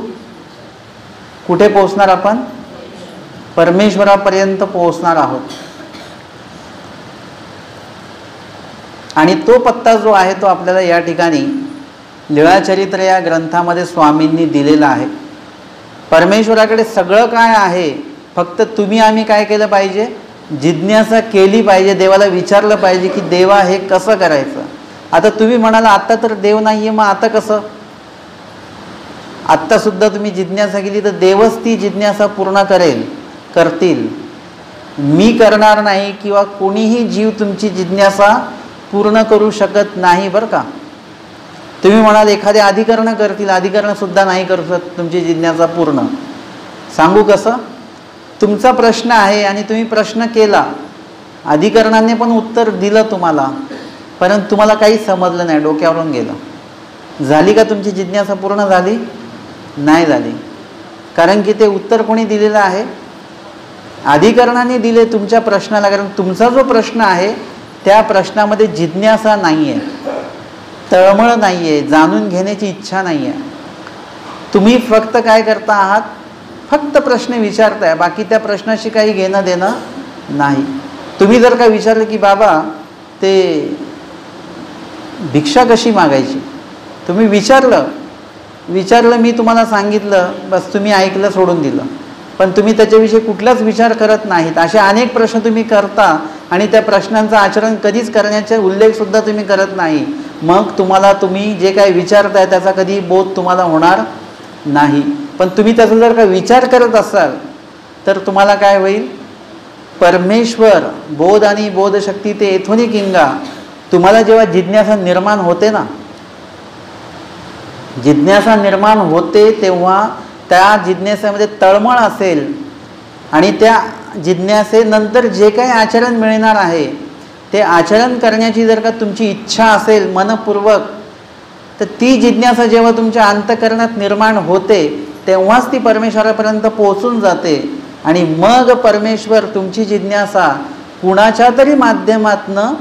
कुठे पोहोचणार? आपण परमेश्वरापर्यंत पोहोचणार आहोत. आणि तो पत्ता जो आहे तो आपल्याला या ठिकाणी लीळाचरित्र या ग्रंथामध्ये स्वामींनी दिलेला आहे. परमेश्वराकडे सगळं काय आहे, फक्त तुम्ही आम्ही काय केलं पाहिजे, जिज्ञासा केली पाहिजे, देवाला विचारलं पाहिजे की देवा हे कसं करायचं. आता तुम्ही म्हणाला आत्ता तर देव नाही आहे, मग आता कसं. आत्तासुद्धा तुम्ही जिज्ञासा केली तर देवच ती जिज्ञासा पूर्ण करतील. मी करणार नाही किंवा कोणीही जीव तुमची जिज्ञासा पूर्ण करू शकत नाही बरं का. तुम्ही म्हणाल एखादे अधिकरण करतील, अधिकरणसुद्धा नाही करू शकत तुमची जिज्ञासा पूर्ण. सांगू कसं. तुमचा प्रश्न आहे आणि तुम्ही प्रश्न केला, अधिकरणाने पण उत्तर दिलं तुम्हाला, परंतु तुम्हाला काही समजलं नाही, डोक्यावरून गेलं. झाली का तुमची जिज्ञासा पूर्ण झाली? नाही झाली. कारण की ते उत्तर कोणी दिलेलं आहे, अधिकरणाने दिले तुमच्या प्रश्नाला. कारण तुमचा जो प्रश्न आहे त्या प्रश्नामध्ये जिज्ञासा नाही आहे, तळमळ नाही आहे, जाणून घेण्याची इच्छा नाही आहे. तुम्ही फक्त काय करता आहात, फक्त प्रश्न विचारताय, बाकी त्या प्रश्नाशी काही घेणं देणं नाही. तुम्ही जर का विचारलं की बाबा ते भिक्षा कशी मागायची, तुम्ही विचारलं मी तुम्हाला सांगितलं, बस तुम्ही ऐकलं, सोडून दिलं, पण तुम्ही त्याच्याविषयी कुठलाच विचार करत नाहीत. असे अनेक प्रश्न तुम्ही करता आणि त्या प्रश्नांचं आचरण कधीच करण्याचा उल्लेखसुद्धा तुम्ही करत नाही. मग तुम्ही जे काही विचारताय त्याचा कधी बोध तुम्हाला होणार नाही. पण तुम्ही त्याचा जर का विचार करत असाल तर तुम्हाला काय होईल, परमेश्वर बोध आणि बोधशक्ती ते येथून किंगा. तुम्हाला जेव्हा जिज्ञासा निर्माण होते ना, जिज्ञासा निर्माण होते तेव्हा त्या जिज्ञासेमध्ये तळमळ असेल आणि त्या जिज्ञासेनंतर जे काही आचरण मिळणार आहे ते आचरण करण्याची जर का तुमची इच्छा असेल मनपूर्वक, तर ती जिज्ञासा जेव्हा तुमच्या अंतःकरणात निर्माण होते तेव्हाच ती परमेश्वरापर्यंत पोहोचून जाते. आणि मग परमेश्वर तुमची जिज्ञासा कुणाच्या तरी माध्यमातनं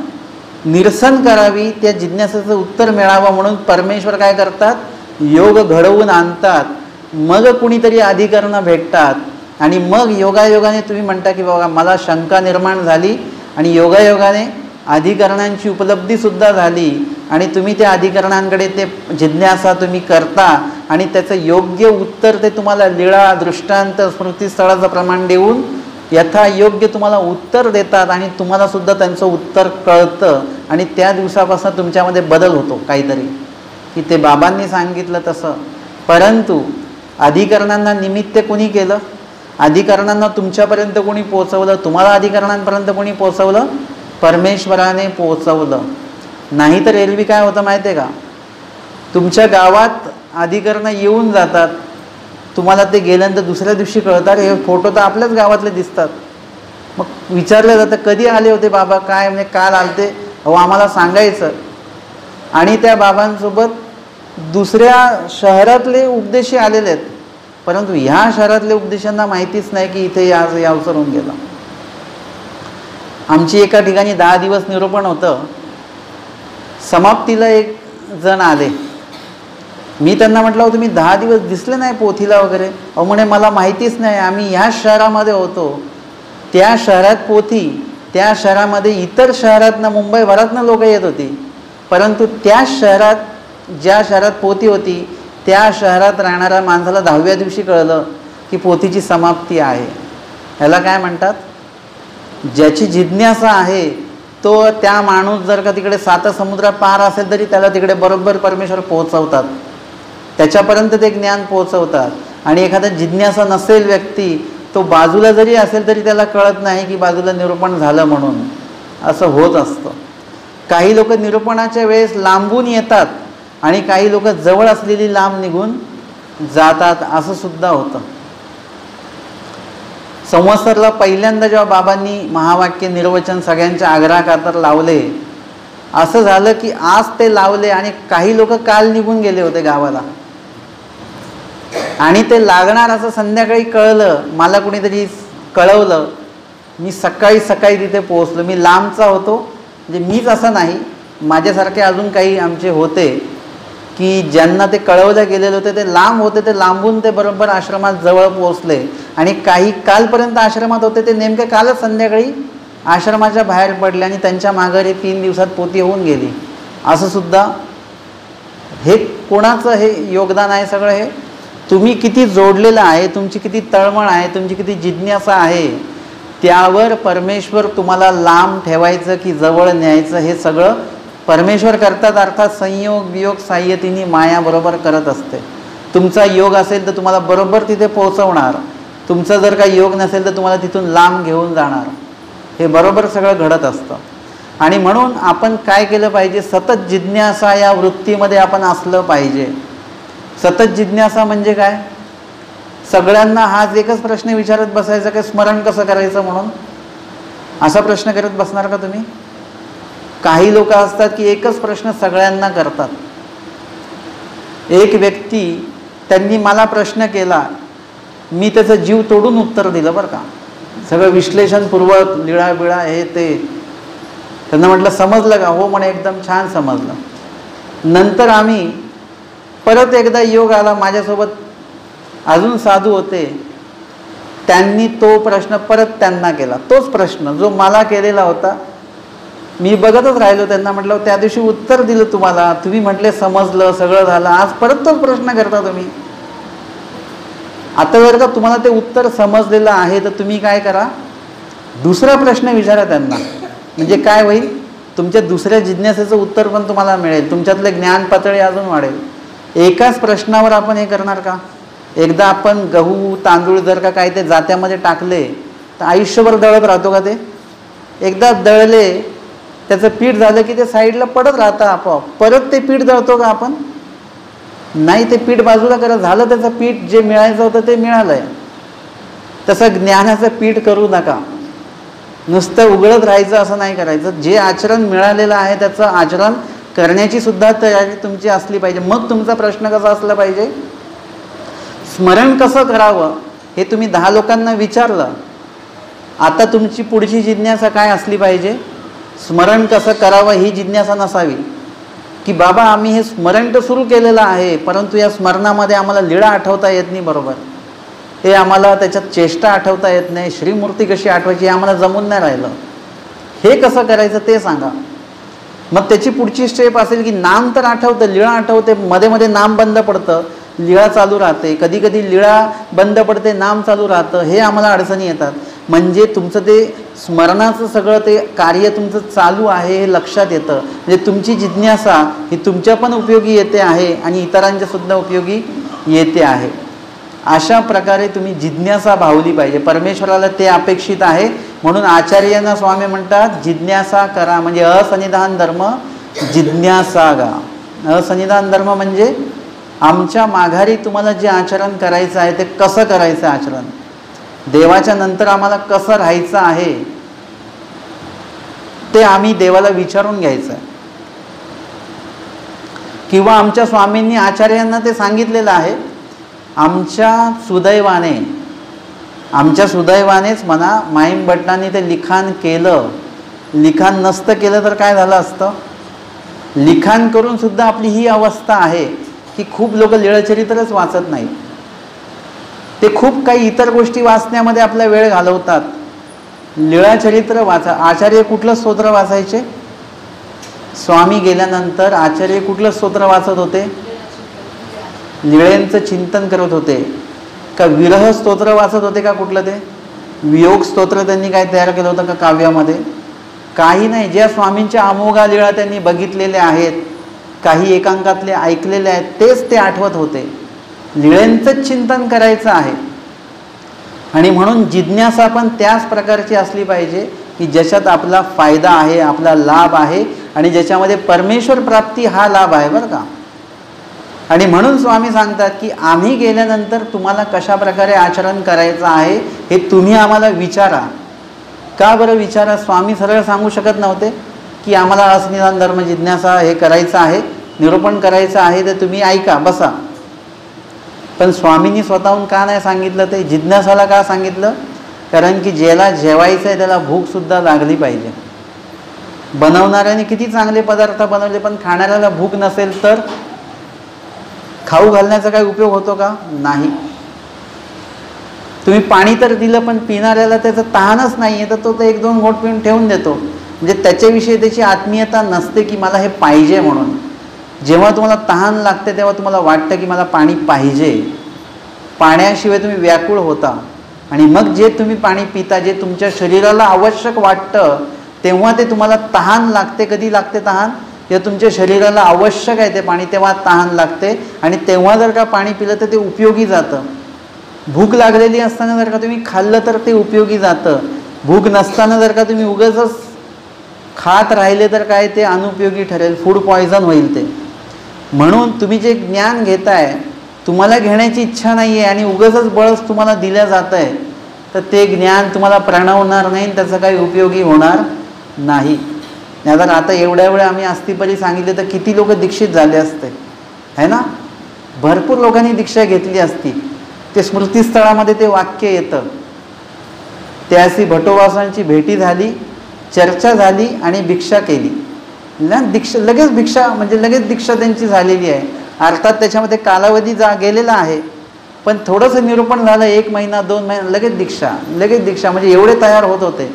निरसन करावी, त्या जिज्ञासेचं उत्तर मिळावं म्हणून परमेश्वर काय करतात, योग घडवून आणतात. मग कुणीतरी अधिकरणं भेटतात आणि मग योगायोगाने तुम्ही म्हणता की बाबा मला शंका निर्माण झाली आणि योगायोगाने अधिकरणांची उपलब्धीसुद्धा झाली आणि तुम्ही त्या अधिकरणांकडे ते जिज्ञासा तुम्ही करता आणि त्याचं योग्य उत्तर ते तुम्हाला लीळा, दृष्टांत, स्मृतीस्थळाचं प्रमाण देऊन यथायोग्य तुम्हाला उत्तर देतात आणि तुम्हालासुद्धा त्यांचं उत्तर कळतं आणि त्या दिवसापासून तुमच्यामध्ये बदल होतो काहीतरी, की ते बाबांनी सांगितलं तसं. परंतु अधिकरणांना निमित्त कोणी केलं, अधिकरणांना तुमच्यापर्यंत कोणी पोचवलं, तुम्हाला अधिकरणांपर्यंत कोणी पोचवलं, परमेश्वराने पोचवलं. नाही तर एरवी काय होतं माहिती आहे का, तुमच्या गावात अधिकरणं येऊन जातात, तुम्हाला ते गेल्यानंतर दुसऱ्या दिवशी कळतात हे फोटो तर आपल्याच गावातले दिसतात. मग विचारलं जातं कधी आले होते बाबा, काय म्हणजे काल आलते, अहो आम्हाला सांगायचं. आणि त्या बाबांसोबत दुसऱ्या शहरातले उपदेशी आलेले आहेत, परंतु ह्या शहरातल्या उपदेशांना माहितीच नाही की इथे आज यावसर होऊन गेला. आमची एका ठिकाणी 10 दिवस निरूपण होतं. समाप्तीला एक जण आले, मी त्यांना म्हटलं होतं तुम्ही 10 दिवस दिसले नाही पोथीला वगैरे. अहो म्हणे मला माहितीच नाही, आम्ही ह्याच शहरामध्ये होतो, त्या शहरात पोथी, त्या शहरामध्ये इतर शहरातनं मुंबईभरातनं लोक येत होती, परंतु त्या शहरात ज्या शहरात पोथी होती त्या शहरात राहणाऱ्या माणसाला 10व्या दिवशी कळलं की पोथीची समाप्ती आहे. ह्याला काय म्हणतात, ज्याची जिज्ञासा आहे तो त्या माणूस जर का तिकडे 7 समुद्र पार असेल तरी त्याला तिकडे बरोबर परमेश्वर पोहोचवतात, त्याच्यापर्यंत ते ज्ञान पोहोचवतात. आणि एखादा जिज्ञासा नसेल व्यक्ती, तो बाजूला जरी असेल तरी त्याला कळत नाही की बाजूला निरूपण झालं म्हणून. असं होत असतं. काही लोक निरूपणाच्या वेळेस लांबून येतात आणि काही लोक जवळ असलेली लांब निघून जातात, असं सुद्धा होतं. संवत्सरला पहिल्यांदा जेव्हा बाबांनी महावाक्य निर्वचन सगळ्यांच्या आग्रहाखातर लावले, असं झालं की आज ते लावले आणि काही लोक काल निघून गेले होते गावाला आणि ते लागणार असं संध्याकाळी कळलं, मला कुणीतरी कळवलं. मी सकाळी तिथे पोहोचलो. मी लांबचा होतो, म्हणजे मीच असं नाही, माझ्यासारखे अजून काही आमचे होते की ज्यांना ते कळवलं गेलेलं होतं, ते लांब होते, ते लांबून ते बरोबर आश्रमात जवळ पोहोचले. आणि काही कालपर्यंत आश्रमात होते ते नेमके कालच संध्याकाळी आश्रमाच्या बाहेर पडले आणि त्यांच्या माघारी 3 दिवसात पोती होऊन गेली. असं सुद्धा हे कोणाचं हे योगदान आहे? सगळं हे तुम्ही किती जोडलेलं आहे, तुमची किती तळमळ आहे, तुमची किती जिज्ञासा आहे, त्यावर परमेश्वर तुम्हाला लांब ठेवायचं की जवळ न्यायचं हे सगळं परमेश्वर करतात. अर्थात संयोग वियोग साह्यतिनी माया बरोबर करत असते. तुमचा योग असेल तर तुम्हाला बरोबर तिथे पोहोचवणार, तुमचा जर काही योग नसेल तर तुम्हाला तिथून लांब घेऊन जाणार. हे बरोबर सगळं घडत असतं. आणि म्हणून आपण काय केलं पाहिजे? सतत जिज्ञासा या वृत्तीमध्ये आपण असलं पाहिजे. सतत जिज्ञासा म्हणजे काय? सगळ्यांना हाच एकच प्रश्न विचारत बसायचा की स्मरण कसं करायचं म्हणून? असा प्रश्न करत बसणार का तुम्ही? काही लोक असतात की एकच प्रश्न सगळ्यांना करतात. एक व्यक्ती त्यांनी मला प्रश्न केला, मी त्याचं जीव तोडून उत्तर दिलं बरं का, सगळं विश्लेषणपूर्वक लिळाबिळा हे ते. त्यांना म्हटलं समजलं का? हो म्हणे, एकदम छान समजलं. नंतर आम्ही परत एकदा योग आला, माझ्यासोबत अजून साधू होते, त्यांनी तो प्रश्न परत त्यांना केला. तोच प्रश्न जो मला केलेला होता. मी बघतच राहिलो. त्यांना म्हटलं त्या दिवशी उत्तर दिलं तुम्हाला, तुम्ही म्हटले समजलं, सगळं झालं, आज परत तोच प्रश्न करता तुम्ही. आता जर का तुम्हाला ते उत्तर समजलेलं आहे तर तुम्ही काय करा, दुसरा प्रश्न विचारा त्यांना. म्हणजे काय होईल? तुमच्या दुसऱ्या जिज्ञासेचं उत्तर पण तुम्हाला मिळेल, तुमच्यातले ज्ञान पातळी अजून वाढेल. एकाच प्रश्नावर आपण हे करणार का? एकदा आपण गहू तांदूळ जर का काय ते जात्यामध्ये टाकले तर आयुष्यभर दळत राहतो का ते? एकदा दळले, त्याचं पीठ झालं की ते साईडला पडत राहतं आपोआप. परत ते पीठ दळतो का आपण? नाही, ते पीठ बाजूला करत झालं, त्याचं पीठ जे मिळायचं होतं ते मिळालंय. तसं ज्ञानाचं पीठ करू नका. नुसतं उघडत राहायचं असं नाही करायचं. जे आचरण मिळालेलं आहे त्याचं आचरण करण्याची सुद्धा तयारी तुमची असली पाहिजे. मग तुमचा प्रश्न कसा असला पाहिजे? स्मरण कसं करावं हे तुम्ही 10 लोकांना विचारलं. आता तुमची पुढची जिज्ञासा काय असली पाहिजे? स्मरण कसं करावं ही जिज्ञासा नसावी की बाबा आम्ही हे स्मरण तर सुरू केलेलं आहे, परंतु या स्मरणामध्ये आम्हाला लीळा आठवता येत नाही बरोबर, हे आम्हाला त्याच्यात चेष्टा आठवता येत नाही, श्रीमूर्ती कशी आठवायची हे आम्हाला जमून नाही राहिलं, हे कसं करायचं ते सांगा. मग त्याची पुढची स्टेप असेल की नाम तर आठवतं, लीळा आठवते, मध्ये मध्ये नाम बंद पडतं, लीळा चालू राहते, कधी कधी लीळा बंद पडते, नाम चालू राहतं, हे आम्हाला अडचणी येतात. म्हणजे तुमचं ते स्मरणाचं सगळं ते कार्य तुमचं चालू आहे हे लक्षात येतं. म्हणजे तुमची जिज्ञासा ही तुमच्या पण उपयोगी येते आहे आणि इतरांच्या सुद्धा उपयोगी येते आहे. अशा प्रकारे तुम्ही जिज्ञासा भावली पाहिजे. परमेश्वराला ते अपेक्षित आहे. म्हणून आचार्यांना स्वामी म्हणतात जिज्ञासा करा, म्हणजे असंनिधान धर्म जिज्ञासागा. असंनिधान धर्म म्हणजे आमच्या माघारी तुम्हाला जे आचरण करायचं आहे ते कसं करायचं आचरण, देवाच्या नंतर आम्हाला कसं राहायचं आहे ते आम्ही देवाला विचारून घ्यायचं आहे. किंवा आमच्या स्वामींनी आचार्यांना ते सांगितलेलं आहे. आमच्या सुदैवानेच म्हणा, माईम भट्टांनी ते लिखाण केलं. लिखाण नसतं केलं तर काय झालं असतं? लिखाण करून सुद्धा आपली ही अवस्था आहे की खूप लोक लीळाचरित्रच वाचत नाहीत, ते खूप काही इतर गोष्टी वाचण्यामध्ये आपला वेळ घालवतात. लीळाचरित्र वाचा. आचार्य कुठलं स्तोत्र वाचायचे? स्वामी गेल्यानंतर आचार्य कुठलं स्तोत्र वाचत होते? लीळेंचं चिंतन करत होते का विरह स्तोत्र वाचत होते का कुठलं ते वियोग स्तोत्र त्यांनी काय तयार केलं होतं का काव्यामध्ये? काही नाही. ज्या स्वामींच्या अमोघा लीळा त्यांनी बघितलेल्या आहेत, काही एकांकातले ऐकलेले आहेत, तेच ते आठवत होते. लीळेंचंच चिंतन करायचं आहे. आणि म्हणून जिज्ञासा पण त्याच प्रकारची असली पाहिजे की ज्याच्यात आपला फायदा आहे, आपला लाभ आहे आणि ज्याच्यामध्ये परमेश्वर प्राप्ती हा लाभ आहे बरं का. आणि म्हणून स्वामी सांगतात की आम्ही गेल्यानंतर तुम्हाला कशा प्रकारे आचरण करायचं आहे हे तुम्ही आम्हाला विचारा. का बरं विचारा? स्वामी सरळ सांगू शकत नव्हते की आम्हाला असंनिधान धर्म जिज्ञासा हे करायचं आहे, निरूपण करायचं आहे, ते तुम्ही ऐका बसा. पण स्वामींनी स्वतःहून का नाही सांगितलं? ते जिज्ञासाला का सांगितलं? कारण की ज्याला जेवायचं आहे त्याला भूकसुद्धा लागली पाहिजे. बनवणाऱ्याने किती चांगले पदार्थ बनवले पण खाणाऱ्याला भूक नसेल तर खाऊ घालण्याचा काही उपयोग होतो का? नाही. तुम्ही पाणी तर दिलं, पण पिणाऱ्याला त्याचं तहानच नाही आहे, तर तो 1-2 घोट पिऊन ठेवून देतो. म्हणजे त्याच्याविषयी त्याची आत्मीयता नसते की मला हे पाहिजे म्हणून. जेव्हा तुम्हाला तहान लागते तेव्हा तुम्हाला वाटतं की मला पाणी पाहिजे, पाण्याशिवाय तुम्ही व्याकुळ होता, आणि मग जे तुम्ही पाणी पिता, जे तुमच्या शरीराला आवश्यक वाटतं, तेव्हा ते तुम्हाला तहान लागते. कधी लागते तहान? जेव्हा तुमच्या शरीराला आवश्यक आहे ते पाणी, तेव्हा तहान लागते, आणि तेव्हा जर का पाणी पिलं तर ते उपयोगी जातं. भूक लागलेली असताना जर का तुम्ही खाल्लं तर ते उपयोगी जातं. भूक नसताना जर का तुम्ही उगाचच खात राहिले तर काय ते अनुपयोगी ठरेल, फूड पॉयझन होईल ते. म्हणून तुम्ही जे ज्ञान घेताय, तुम्हाला घेण्याची इच्छा नाही आहे आणि उगाचच बळच तुम्हाला दिलं जातं आहे, तर ते ज्ञान तुम्हाला प्रणवणार नाही, त्याचा काही उपयोगी होणार नाही. जर आता एवढ्या वेळा आम्ही अस्थिपरी सांगितले तर किती लोक दीक्षित झाले असते, है ना? भरपूर लोकांनी दीक्षा घेतली असती. ते स्मृतीस्थळामध्ये ते वाक्य येतं, त्यासी भटोबासांची भेटी झाली, चर्चा झाली आणि भिक्षा केली ना. दीक्षा लगेच, भिक्षा म्हणजे लगेच दीक्षा त्यांची झालेली आहे. अर्थात त्याच्यामध्ये कालावधी गेलेला आहे, पण थोडंसं निरूपण झालं, 1 महिना 2 महिना, लगेच दीक्षा म्हणजे एवढे तयार होत होते.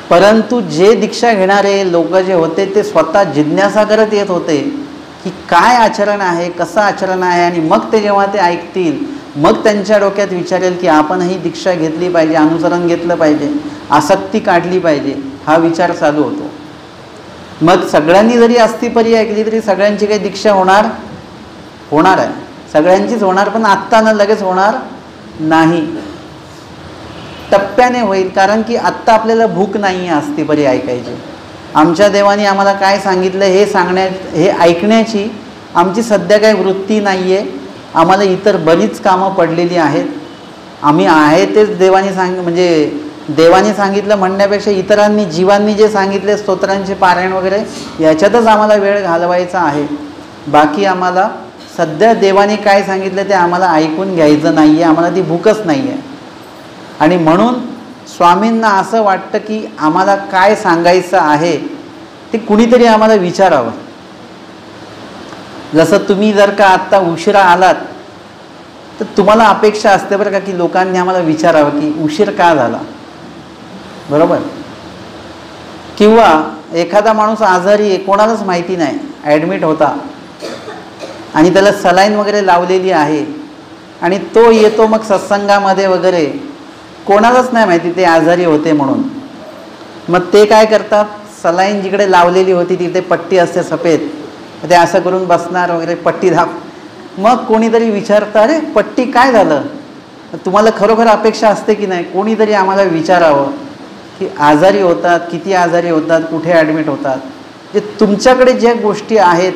परंतु जे दीक्षा घेणारे लोक जे होते ते स्वतः जिज्ञासा करत येत होते की काय आचरण आहे, कसं आचरण आहे, आणि मग ते जेव्हा ते ऐकतील, मग त्यांच्या डोक्यात विचारेल की आपणही दीक्षा घेतली पाहिजे, अनुसरण घेतलं पाहिजे, आसक्ती काढली पाहिजे, हा विचार चालू होतो. मग सगळ्यांनी जरी अस्थिपरी ऐकली तरी सगळ्यांची काही दीक्षा होणार आहे, सगळ्यांचीच होणार, पण आत्ता न लगेच होणार नाही, टप्प्याने होईल. कारण की आत्ता आपल्याला भूक नाही आहे अस्थिपरी ऐकायची. आमच्या देवाने आम्हाला काय सांगितलं हे ऐकण्याची आमची सध्या काही वृत्ती नाही आहे. आम्हाला इतर बरीच कामं पडलेली आहेत. आम्ही आहे तेच देवाने सांगितलं म्हणण्यापेक्षा इतरांनी, जीवांनी जे सांगितले, स्तोत्रांचे पारायण वगैरे, याच्यातच आम्हाला वेळ घालवायचा आहे. बाकी आम्हाला सध्या देवाने काय सांगितलं ते आम्हाला ऐकून घ्यायचं नाही आहे, आम्हाला ती भूकच नाही आहे. आणि म्हणून स्वामींना असं वाटतं की आम्हाला काय सांगायचं आहे ते कुणीतरी आम्हाला विचारावं. जसं तुम्ही जर का आत्ता उशिरा आलात तर तुम्हाला अपेक्षा असते बरं का की लोकांनी आम्हाला विचारावं की उशीर का झाला, बरोबर? किंवा एखादा माणूस आजारी आहे, कोणालाच माहिती नाही, ॲडमिट होता आणि त्याला सलाईन वगैरे लावलेली आहे, आणि तो येतो मग सत्संगामध्ये वगैरे, कोणालाच नाही माहिती ते आजारी होते म्हणून. मग ते काय करतात, सलाईन जिकडे लावलेली होती तिथे पट्टी असते सफेद, ते असं करून बसणार वगैरे, पट्टी मग कोणीतरी विचारतं, अरे पट्टी काय झालं? तुम्हाला खरोखर अपेक्षा असते की नाही कोणीतरी आम्हाला विचारावं की आजारी होतात, किती आजारी होतात, कुठे ॲडमिट होतात. जे तुमच्याकडे ज्या गोष्टी आहेत,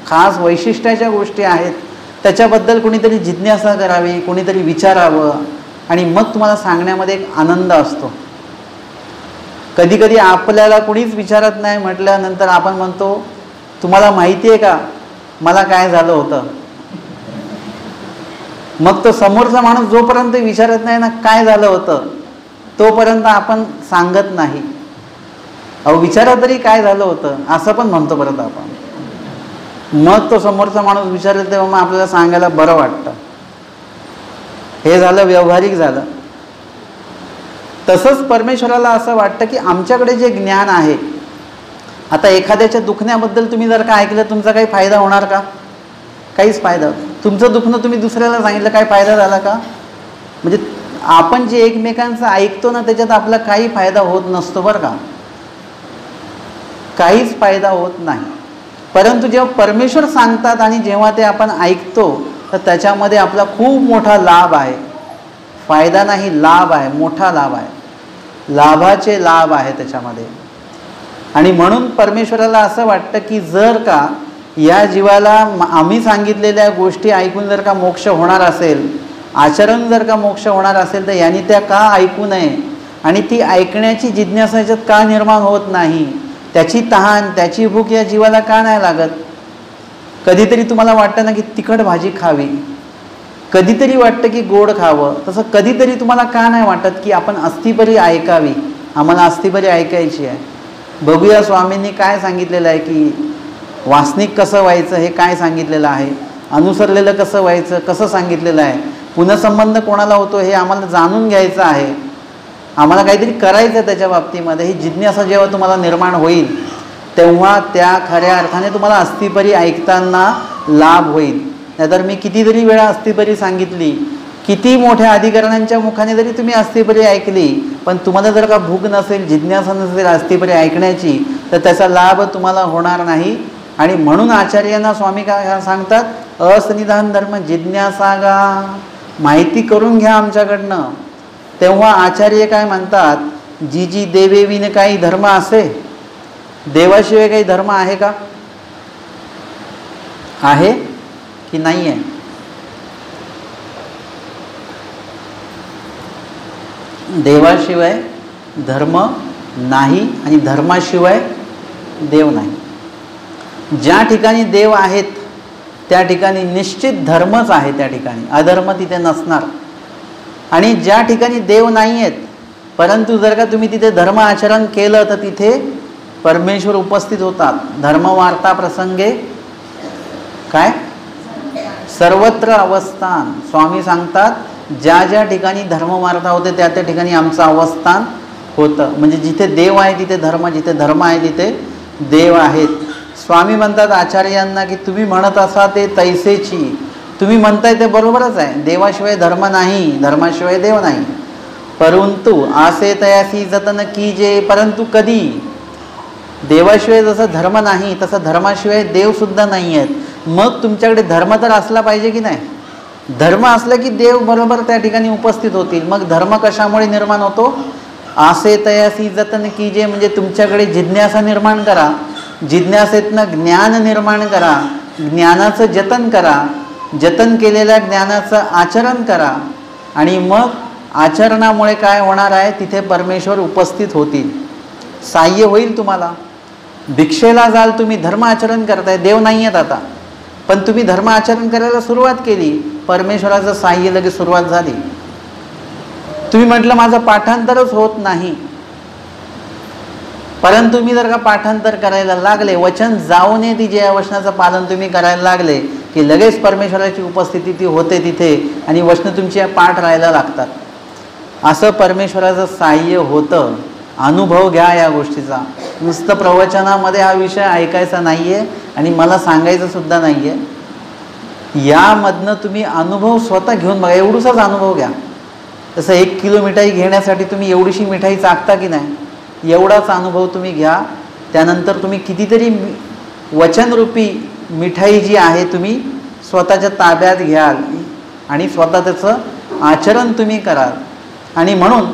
खास वैशिष्ट्याच्या गोष्टी आहेत, त्याच्याबद्दल कोणीतरी जिज्ञासा करावी, कोणीतरी विचारावं, आणि मग तुम्हाला सांगण्यामध्ये एक आनंद असतो. कधी कधी आपल्याला कोणीच विचारत नाही म्हटल्यानंतर आपण म्हणतो, तुम्हाला माहिती आहे का मला काय झालं होतं? मग तो समोरचा माणूस जोपर्यंत विचारत नाही ना काय झालं होतं, तोपर्यंत आपण सांगत नाही. अहो विचारा तरी काय झालं होतं, असं पण म्हणतो परत आपण. मग तो समोरचा माणूस विचारेल तेव्हा मग आपल्याला सांगायला बरं वाटतं. हे झालं, व्यावहारिक झालं. तसंच परमेश्वराला असं वाटतं की आमच्याकडे जे ज्ञान आहे, आता एखाद्याच्या दुखण्याबद्दल तुम्ही जर का ऐकलं, तुमचा काही फायदा होणार का? काहीच फायदा. तुमचं दुखणं तुम्ही दुसऱ्याला सांगितलं, काय फायदा झाला का? म्हणजे आपण जे एकमेकांचं ऐकतो ना, त्याच्यात आपला काही फायदा होत नसतो बरं का, काहीच फायदा होत नाही. परंतु जेव्हा परमेश्वर सांगतात आणि जेव्हा ते आपण ऐकतो, तर त्याच्यामध्ये आपला खूप मोठा लाभ आहे. फायदा नाही, लाभ आहे, मोठा लाभ आहे, लाभाचे लाभ आहे त्याच्यामध्ये. आणि म्हणून परमेश्वराला असं वाटतं की जर का या जीवाला आम्ही सांगितलेल्या गोष्टी ऐकून जर का मोक्ष होणार असेल, आचरण जर का मोक्ष होणार असेल, तर यांनी त्या का ऐकू नये, आणि ती ऐकण्याची जिज्ञासा याच्यात का निर्माण होत नाही, त्याची तहान, त्याची भूक या जीवाला का नाही लागत? कधीतरी तुम्हाला वाटतं ना की तिखट भाजी खावी, कधीतरी वाटतं की गोड खावं, तसं कधीतरी तुम्हाला का नाही वाटत की आपण अस्थिपरी ऐकावी, आम्हाला अस्थिपरी ऐकायची आहे. बघूया स्वामींनी काय सांगितलेलं आहे, की वासनिक कसं व्हायचं हे काय सांगितलेलं आहे, अनुसरलेलं कसं व्हायचं कसं सांगितलेलं आहे. पुनःसंबंध कोणाला होतो हे आम्हाला जाणून घ्यायचं आहे, आम्हाला काहीतरी करायचं आहे त्याच्या बाबतीमध्ये, ही जिज्ञासा जेव्हा तुम्हाला निर्माण होईल तेव्हा त्या खऱ्या अर्थाने तुम्हाला अस्थिपरी ऐकताना लाभ होईल. नाहीतर मी कितीतरी वेळा अस्थिपरी सांगितली, किती मोठ्या अधिकाऱ्यांच्या मुखाने जरी तुम्ही अस्थिपरी ऐकली, पण तुम्हाला जर का भूक नसेल, जिज्ञासा नसेल अस्थिपरी ऐकण्याची, तर त्याचा लाभ तुम्हाला होणार नाही. आणि म्हणून आचार्यांना स्वामी काय सांगतात, असनिधान धर्म जिज्ञासागा, माहिती करून घ्या आमच्याकडनं. तेव्हा आचार्य काय म्हणतात, जी जी देवेविन काही धर्म असे, देवाशिवाय काही धर्म आहे का? आहे की नाही आहे? देवाशिवाय धर्म नाही आणि धर्माशिवाय देव नाही. ज्या ठिकाणी देव आहेत त्या ठिकाणी निश्चित धर्मच आहे, त्या ठिकाणी अधर्म तिथे नसणार. आणि ज्या ठिकाणी देव नाही आहेत परंतु जर का तुम्ही तिथे धर्म आचरण केलं तर तिथे परमेश्वर उपस्थित होतात. धर्मवार्ता प्रसंगे काय सर्वत्र अवस्थान. स्वामी सांगतात ज्या ज्या ठिकाणी धर्मवार्ता होते त्या त्या ठिकाणी आमचं अवस्थान होतं. म्हणजे जिथे देव आहे तिथे धर्म, जिथे धर्म आहे तिथे देव आहेत. स्वामी म्हणतात आचार्यांना की तुम्ही म्हणत असा ते तैसेची, तुम्ही म्हणताय ते बरोबरच आहे, देवाशिवाय धर्म नाही, धर्माशिवाय देव नाही. परंतु आसे तयासी जतन कीजे, परंतु कधी देवाशिवाय जसं धर्म नाही तसं धर्माशिवाय देवसुद्धा नाही आहेत. मग तुमच्याकडे धर्म तर असला पाहिजे की नाही? धर्म असला की देव बरोबर त्या ठिकाणी उपस्थित होतील. मग धर्म कशामुळे निर्माण होतो? आसे तयासी जतन कीजे, म्हणजे तुमच्याकडे जिज्ञासा निर्माण करा, जिज्ञासेतनं ज्ञान निर्माण करा, ज्ञानाचं जतन करा, जतन केलेल्या ज्ञानाचं आचरण करा. आणि मग आचरणामुळे काय होणार आहे, तिथे परमेश्वर उपस्थित होतील, साह्य होईल तुम्हाला. भिक्षेला जाल तुम्ही, धर्म आचरण करताय, देव नाही आहेत आता, पण तुम्ही धर्म आचरण करायला सुरुवात केली, परमेश्वराचं साह्य लगेच सुरुवात झाली. तुम्ही म्हटलं माझं पाठांतरच होत नाही, परंतु तुम्ही जर का पाठांतर करायला लागले, वचन जाऊ नये ती जे वचनाचं पालन तुम्ही करायला लागले की लगेच परमेश्वराची उपस्थिती ती होते तिथे आणि वचनं तुमची पाठ राहायला लागतात. असं परमेश्वराचं साह्य होतं. अनुभव घ्या या गोष्टीचा. नुसतं प्रवचनामध्ये हा विषय ऐकायचा नाही आहे आणि मला सांगायचं सुद्धा नाही आहे. यामधनं तुम्ही अनुभव स्वतः घेऊन बघा. एवढूसाच अनुभव घ्या. तसं 1 किलो मिठाई घेण्यासाठी तुम्ही एवढीशी मिठाई चाखता की नाही, एवढाच अनुभव तुम्ही घ्या. त्यानंतर तुम्ही कितीतरी वचनरूपी मिठाई जी आहे तुम्ही स्वतःच्या ताब्यात घ्याल आणि स्वतः त्याचं आचरण तुम्ही कराल. आणि म्हणून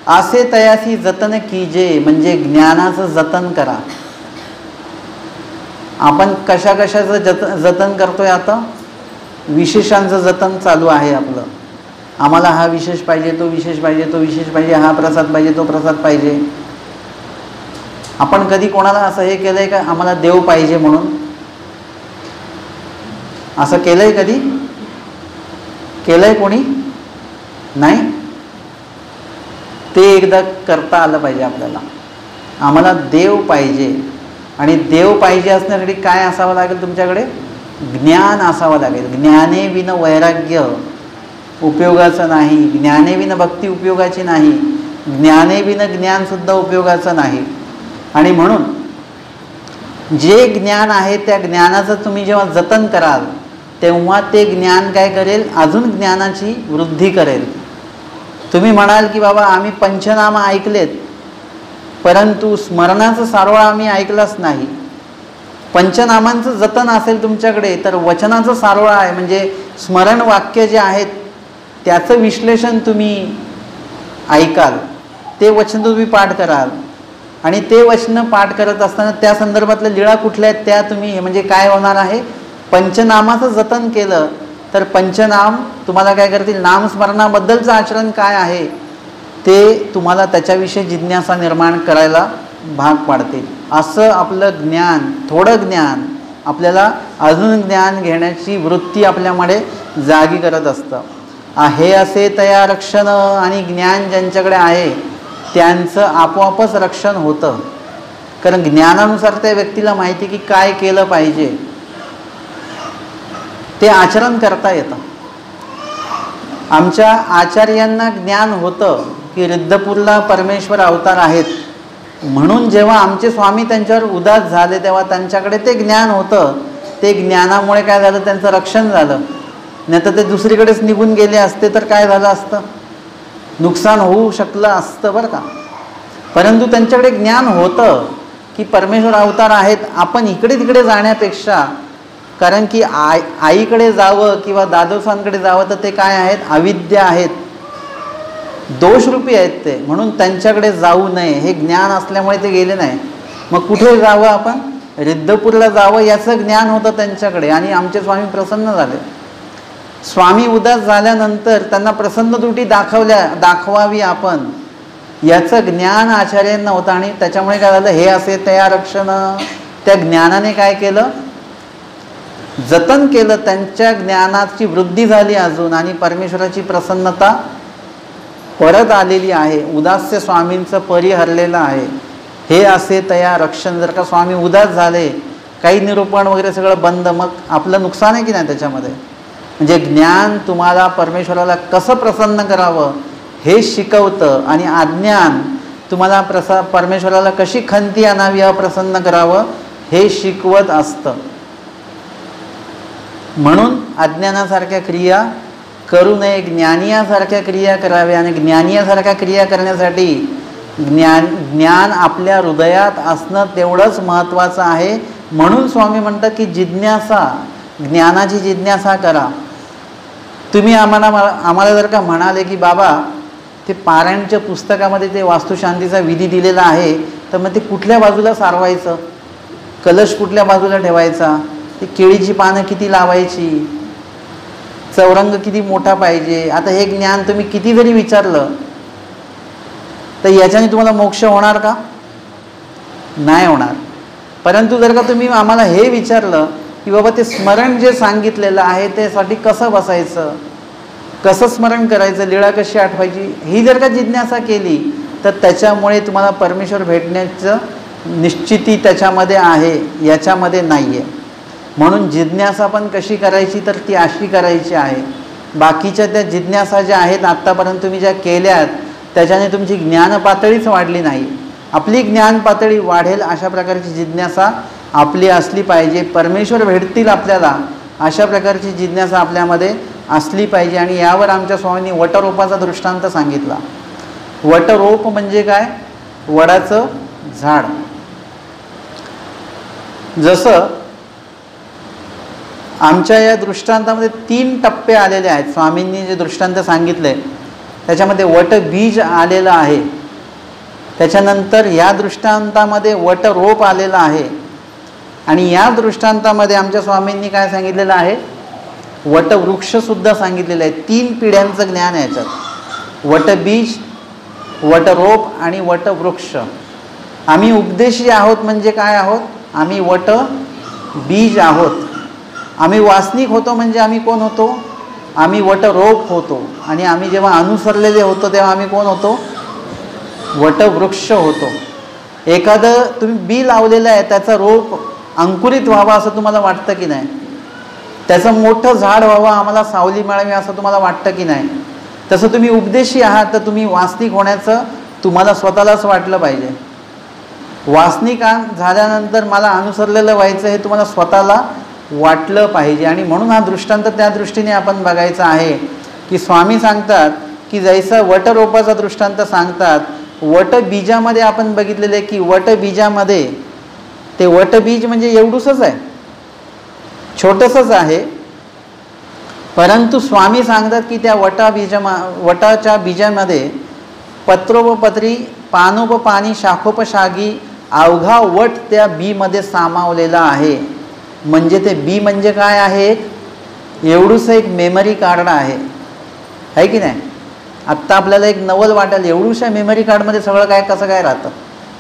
आसे तयासी जतन कीजे, म्हणजे ज्ञानाचं जतन करा. आपण कशा कशाचं जतन करतोय आता? विशेषांचं जतन चालू आहे आपलं. आम्हाला हा विशेष पाहिजे, तो विशेष पाहिजे, तो विशेष पाहिजे, हा प्रसाद पाहिजे, तो प्रसाद पाहिजे. आपण कधी कोणाला असं हे केलंय का आम्हाला देव पाहिजे म्हणून? असं केलंय कधी? केलंय कोणी? नाही. ते एकदा करता आलं पाहिजे आपल्याला. आम्हाला देव पाहिजे आणि देव पाहिजे असण्यासाठी काय असावं लागेल? तुमच्याकडे ज्ञान असावं लागेल. ज्ञाने विन वैराग्य उपयोगाचं नाही, ज्ञाने विन भक्ती उपयोगाची नाही, ज्ञाने विन ज्ञानसुद्धा उपयोगाचं नाही. आणि म्हणून जे ज्ञान आहे त्या ज्ञानाचं तुम्ही जेव्हा जतन कराल तेव्हा ते ज्ञान काय करेल? अजून ज्ञानाची वृद्धी करेल. तुम्ही म्हणाल की बाबा आम्ही पंचनाम ऐकलेत परंतु स्मरणाचं सारोळा आम्ही ऐकलाच नाही. पंचनामांचं जतन असेल तुमच्याकडे तर वचनाचं सारोळा आहे, म्हणजे स्मरण वाक्य जे आहेत त्याचं विश्लेषण तुम्ही ऐकाल, ते वचन तुम्ही पाठ कराल आणि ते वचन पाठ करत असताना त्या संदर्भातल्या लीळा कुठल्या आहेत त्या तुम्ही, म्हणजे काय होणार आहे? पंचनामाचं जतन केलं तर पंचनाम तुम्हाला काय करतील? नामस्मरणाबद्दलचं आचरण काय आहे ते तुम्हाला त्याच्याविषयी जिज्ञासा निर्माण करायला भाग पाडतील. असं आपलं ज्ञान, थोडं ज्ञान आपल्याला अजून ज्ञान घेण्याची वृत्ती आपल्यामध्ये जागी करत असतं. आहे असे तया रक्षण, आणि ज्ञान ज्यांच्याकडे आहे त्यांचं आपोआपच रक्षण होतं. कारण ज्ञानानुसार त्या व्यक्तीला माहिती की काय केलं पाहिजे, ते आचरण करता येतं. आमच्या आचार्यांना ज्ञान होतं की रिद्धपूरला परमेश्वर अवतार आहेत, म्हणून जेव्हा आमचे स्वामी त्यांच्यावर उदास झाले तेव्हा त्यांच्याकडे ते ज्ञान होतं. ते ज्ञानामुळे काय झालं, त्यांचं रक्षण झालं. नाही तर ते दुसरीकडेच निघून गेले असते तर काय झालं असतं, नुकसान होऊ शकलं असतं बरं का. परंतु त्यांच्याकडे ज्ञान होतं की परमेश्वर अवतार आहेत. आपण इकडे तिकडे जाण्यापेक्षा, कारण की आईकडे जावं किंवा दादोसांकडे जावं तर ते काय आहेत, अविद्या आहेत, दोषरूपी आहेत ते, म्हणून त्यांच्याकडे जाऊ नये. हे ज्ञान असल्यामुळे ते गेले नाही. मग कुठे जावं, आपण रिद्धपूरला जावं याचं ज्ञान होतं त्यांच्याकडे. आणि आमचे स्वामी प्रसन्न झाले. स्वामी उदास झाल्यानंतर त्यांना प्रसन्न त्रुटी दाखवावी आपण, याचं ज्ञान आचार्यांना होतं. आणि त्याच्यामुळे काय झालं, हे असे तया रक्षण, त्या ज्ञानाने काय केलं, जतन केलं. त्यांच्या ज्ञानाची वृद्धी झाली अजून, आणि परमेश्वराची प्रसन्नता परत आलेली आहे. उदास्य स्वामींचं परिहरलेलं आहे. हे असे तया रक्षण. जर का स्वामी उदास झाले, काही निरूपण वगैरे सगळं बंद, मग आपलं नुकसान आहे की नाही त्याच्यामध्ये. म्हणजे ज्ञान तुम्हाला परमेश्वराला कसं प्रसन्न करावं हे शिकवतं, आणि अज्ञान तुम्हाला परमेश्वराला कशी खंती आणावी, अप्रसन्न करावं हे शिकवत असतं. म्हणून अज्ञानासारख्या क्रिया करू नये, ज्ञानियासारख्या क्रिया कराव्या. आणि ज्ञानियासारख्या क्रिया करण्यासाठी ज्ञान आपल्या हृदयात असणं तेवढंच महत्त्वाचं आहे. म्हणून स्वामी म्हणतात की जिज्ञासा, ज्ञानाची जिज्ञासा करा. तुम्ही आम्हाला जर का म्हणाले की बाबा ते पारायणच्या पुस्तकामध्ये ते वास्तुशांतीचा विधी दिलेला आहे, तर मग ते कुठल्या बाजूला सारवायचं, कलश कुठल्या बाजूला ठेवायचा, ती केळीची पानं किती लावायची, चौरंग किती मोठा पाहिजे, आता हे ज्ञान तुम्ही किती जरी विचारलं तर याच्याने तुम्हाला मोक्ष होणार का, नाही होणार. परंतु जर का तुम्ही आम्हाला हे विचारलं की बाबा ते स्मरण जे सांगितलेलं आहे त्यासाठी कसं बसायचं, कसं स्मरण करायचं, लीळा कशी आठवायची, ही जर का जिज्ञासा केली तर त्याच्यामुळे तुम्हाला परमेश्वर भेटण्याचं निश्चिती त्याच्यामध्ये आहे, याच्यामध्ये नाही आहे. म्हणून जिज्ञासा पण कशी करायची तर ती अशी करायची आहे. बाकीच्या त्या जिज्ञासा ज्या आहेत आत्तापर्यंत तुम्ही ज्या केल्यात त्याच्याने तुमची ज्ञान पातळीच वाढली नाही. आपली ज्ञान पातळी वाढेल अशा प्रकारची जिज्ञासा आपली असली पाहिजे. परमेश्वर भेटतील आपल्याला अशा प्रकारची जिज्ञासा आपल्यामध्ये असली पाहिजे. आणि यावर आमच्या स्वामींनी वटरोपाचा दृष्टांत सांगितला. वटरोप म्हणजे काय, वडाचं झाड. जसं आमच्या या दृष्टांतामध्ये 3 टप्पे आलेले आहेत. स्वामींनी जे दृष्टांत सांगितले त्याच्यामध्ये वटबीज आलेलं आहे, त्याच्यानंतर या दृष्टांतामध्ये वटरोप आलेलं आहे, आणि या दृष्टांतामध्ये आमच्या स्वामींनी काय सांगितलेलं आहे, वटवृक्षसुद्धा सांगितलेलं आहे. 3 पिढ्यांचं ज्ञान आहे याच्यात, वटबीज, वटरोप आणि वटवृक्ष. आम्ही उपदेशी आहोत म्हणजे काय आहोत, आम्ही वटबीज आहोत. आम्ही वासनिक होतो म्हणजे आम्ही कोण होतो, आम्ही वटरोप होतो. आणि आम्ही जेव्हा अनुसरलेले होतो तेव्हा आम्ही कोण होतो, वटवृक्ष होतो. एखादं तुम्ही बी लावलेलं आहे, त्याचा रोप अंकुरित व्हावा असं तुम्हाला वाटतं की नाही, त्याचं मोठं झाड व्हावं, आम्हाला सावली मिळावी असं तुम्हाला वाटतं की नाही. तसं तुम्ही उपदेशी आहात तर तुम्ही वासनिक होण्याचं तुम्हाला स्वतःलाच वाटलं पाहिजे. वासनिक झाल्यानंतर मला अनुसरलेलं व्हायचं हे तुम्हाला स्वतःला वाटलं पाहिजे. आणि म्हणून हा दृष्टांत त्या दृष्टीने आपण बघायचा आहे की स्वामी सांगतात की जैसा वटरोपाचा दृष्टांत सांगतात, वटबीजामध्ये आपण बघितलेलं आहे की वटबीजामध्ये ते वटबीज म्हणजे एवढूसच आहे, छोटंसंच आहे. परंतु स्वामी सांगतात की त्या वटाच्या बीजामध्ये पत्रोपपत्री, पानोपपानी, शाखोपशाखी अवघा वट त्या बीमध्ये सामावलेला आहे. म्हणजे ते बी म्हणजे काय आहे, एवढूसं एक मेमरी कार्ड आहे की नाही. आत्ता आपल्याला एक नवल वाटेल, एवढूशा मेमरी कार्डमध्ये सगळं काय कसं काय राहतं.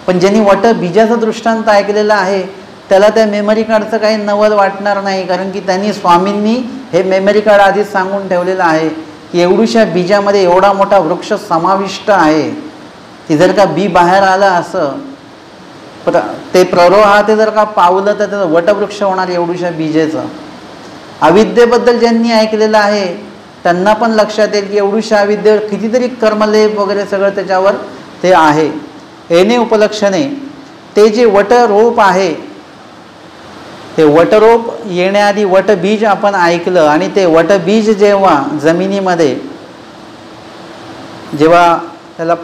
पण ज्यांनी वटबीजाचा दृष्टांत ऐकलेला आहे त्याला त्या मेमरी कार्डचं काही नवल वाटणार नाही, कारण की त्यांनी स्वामींनी हे मेमरी कार्ड आधीच सांगून ठेवलेलं आहे की एवढूशा बीजामध्ये एवढा मोठा वृक्ष समाविष्ट आहे. ती जर का बी बाहेर आलं असं ते प्ररोहात जर का पावलं तर त्याचं वटवृक्ष होणार एवढूशा बीजेचं. अविद्येबद्दल ज्यांनी ऐकलेलं आहे त्यांना पण लक्षात येईल की एवढीशा विद्येवर कितीतरी कर्मलेप वगैरे सगळं त्याच्यावर ते आहे. येणे उपलक्षणे ते जे वटरोप आहे, ते वटरोप येण्याआधी वटबीज आपण ऐकलं, आणि ते वटबीज जेव्हा जमिनीमध्ये जेव्हा त्याला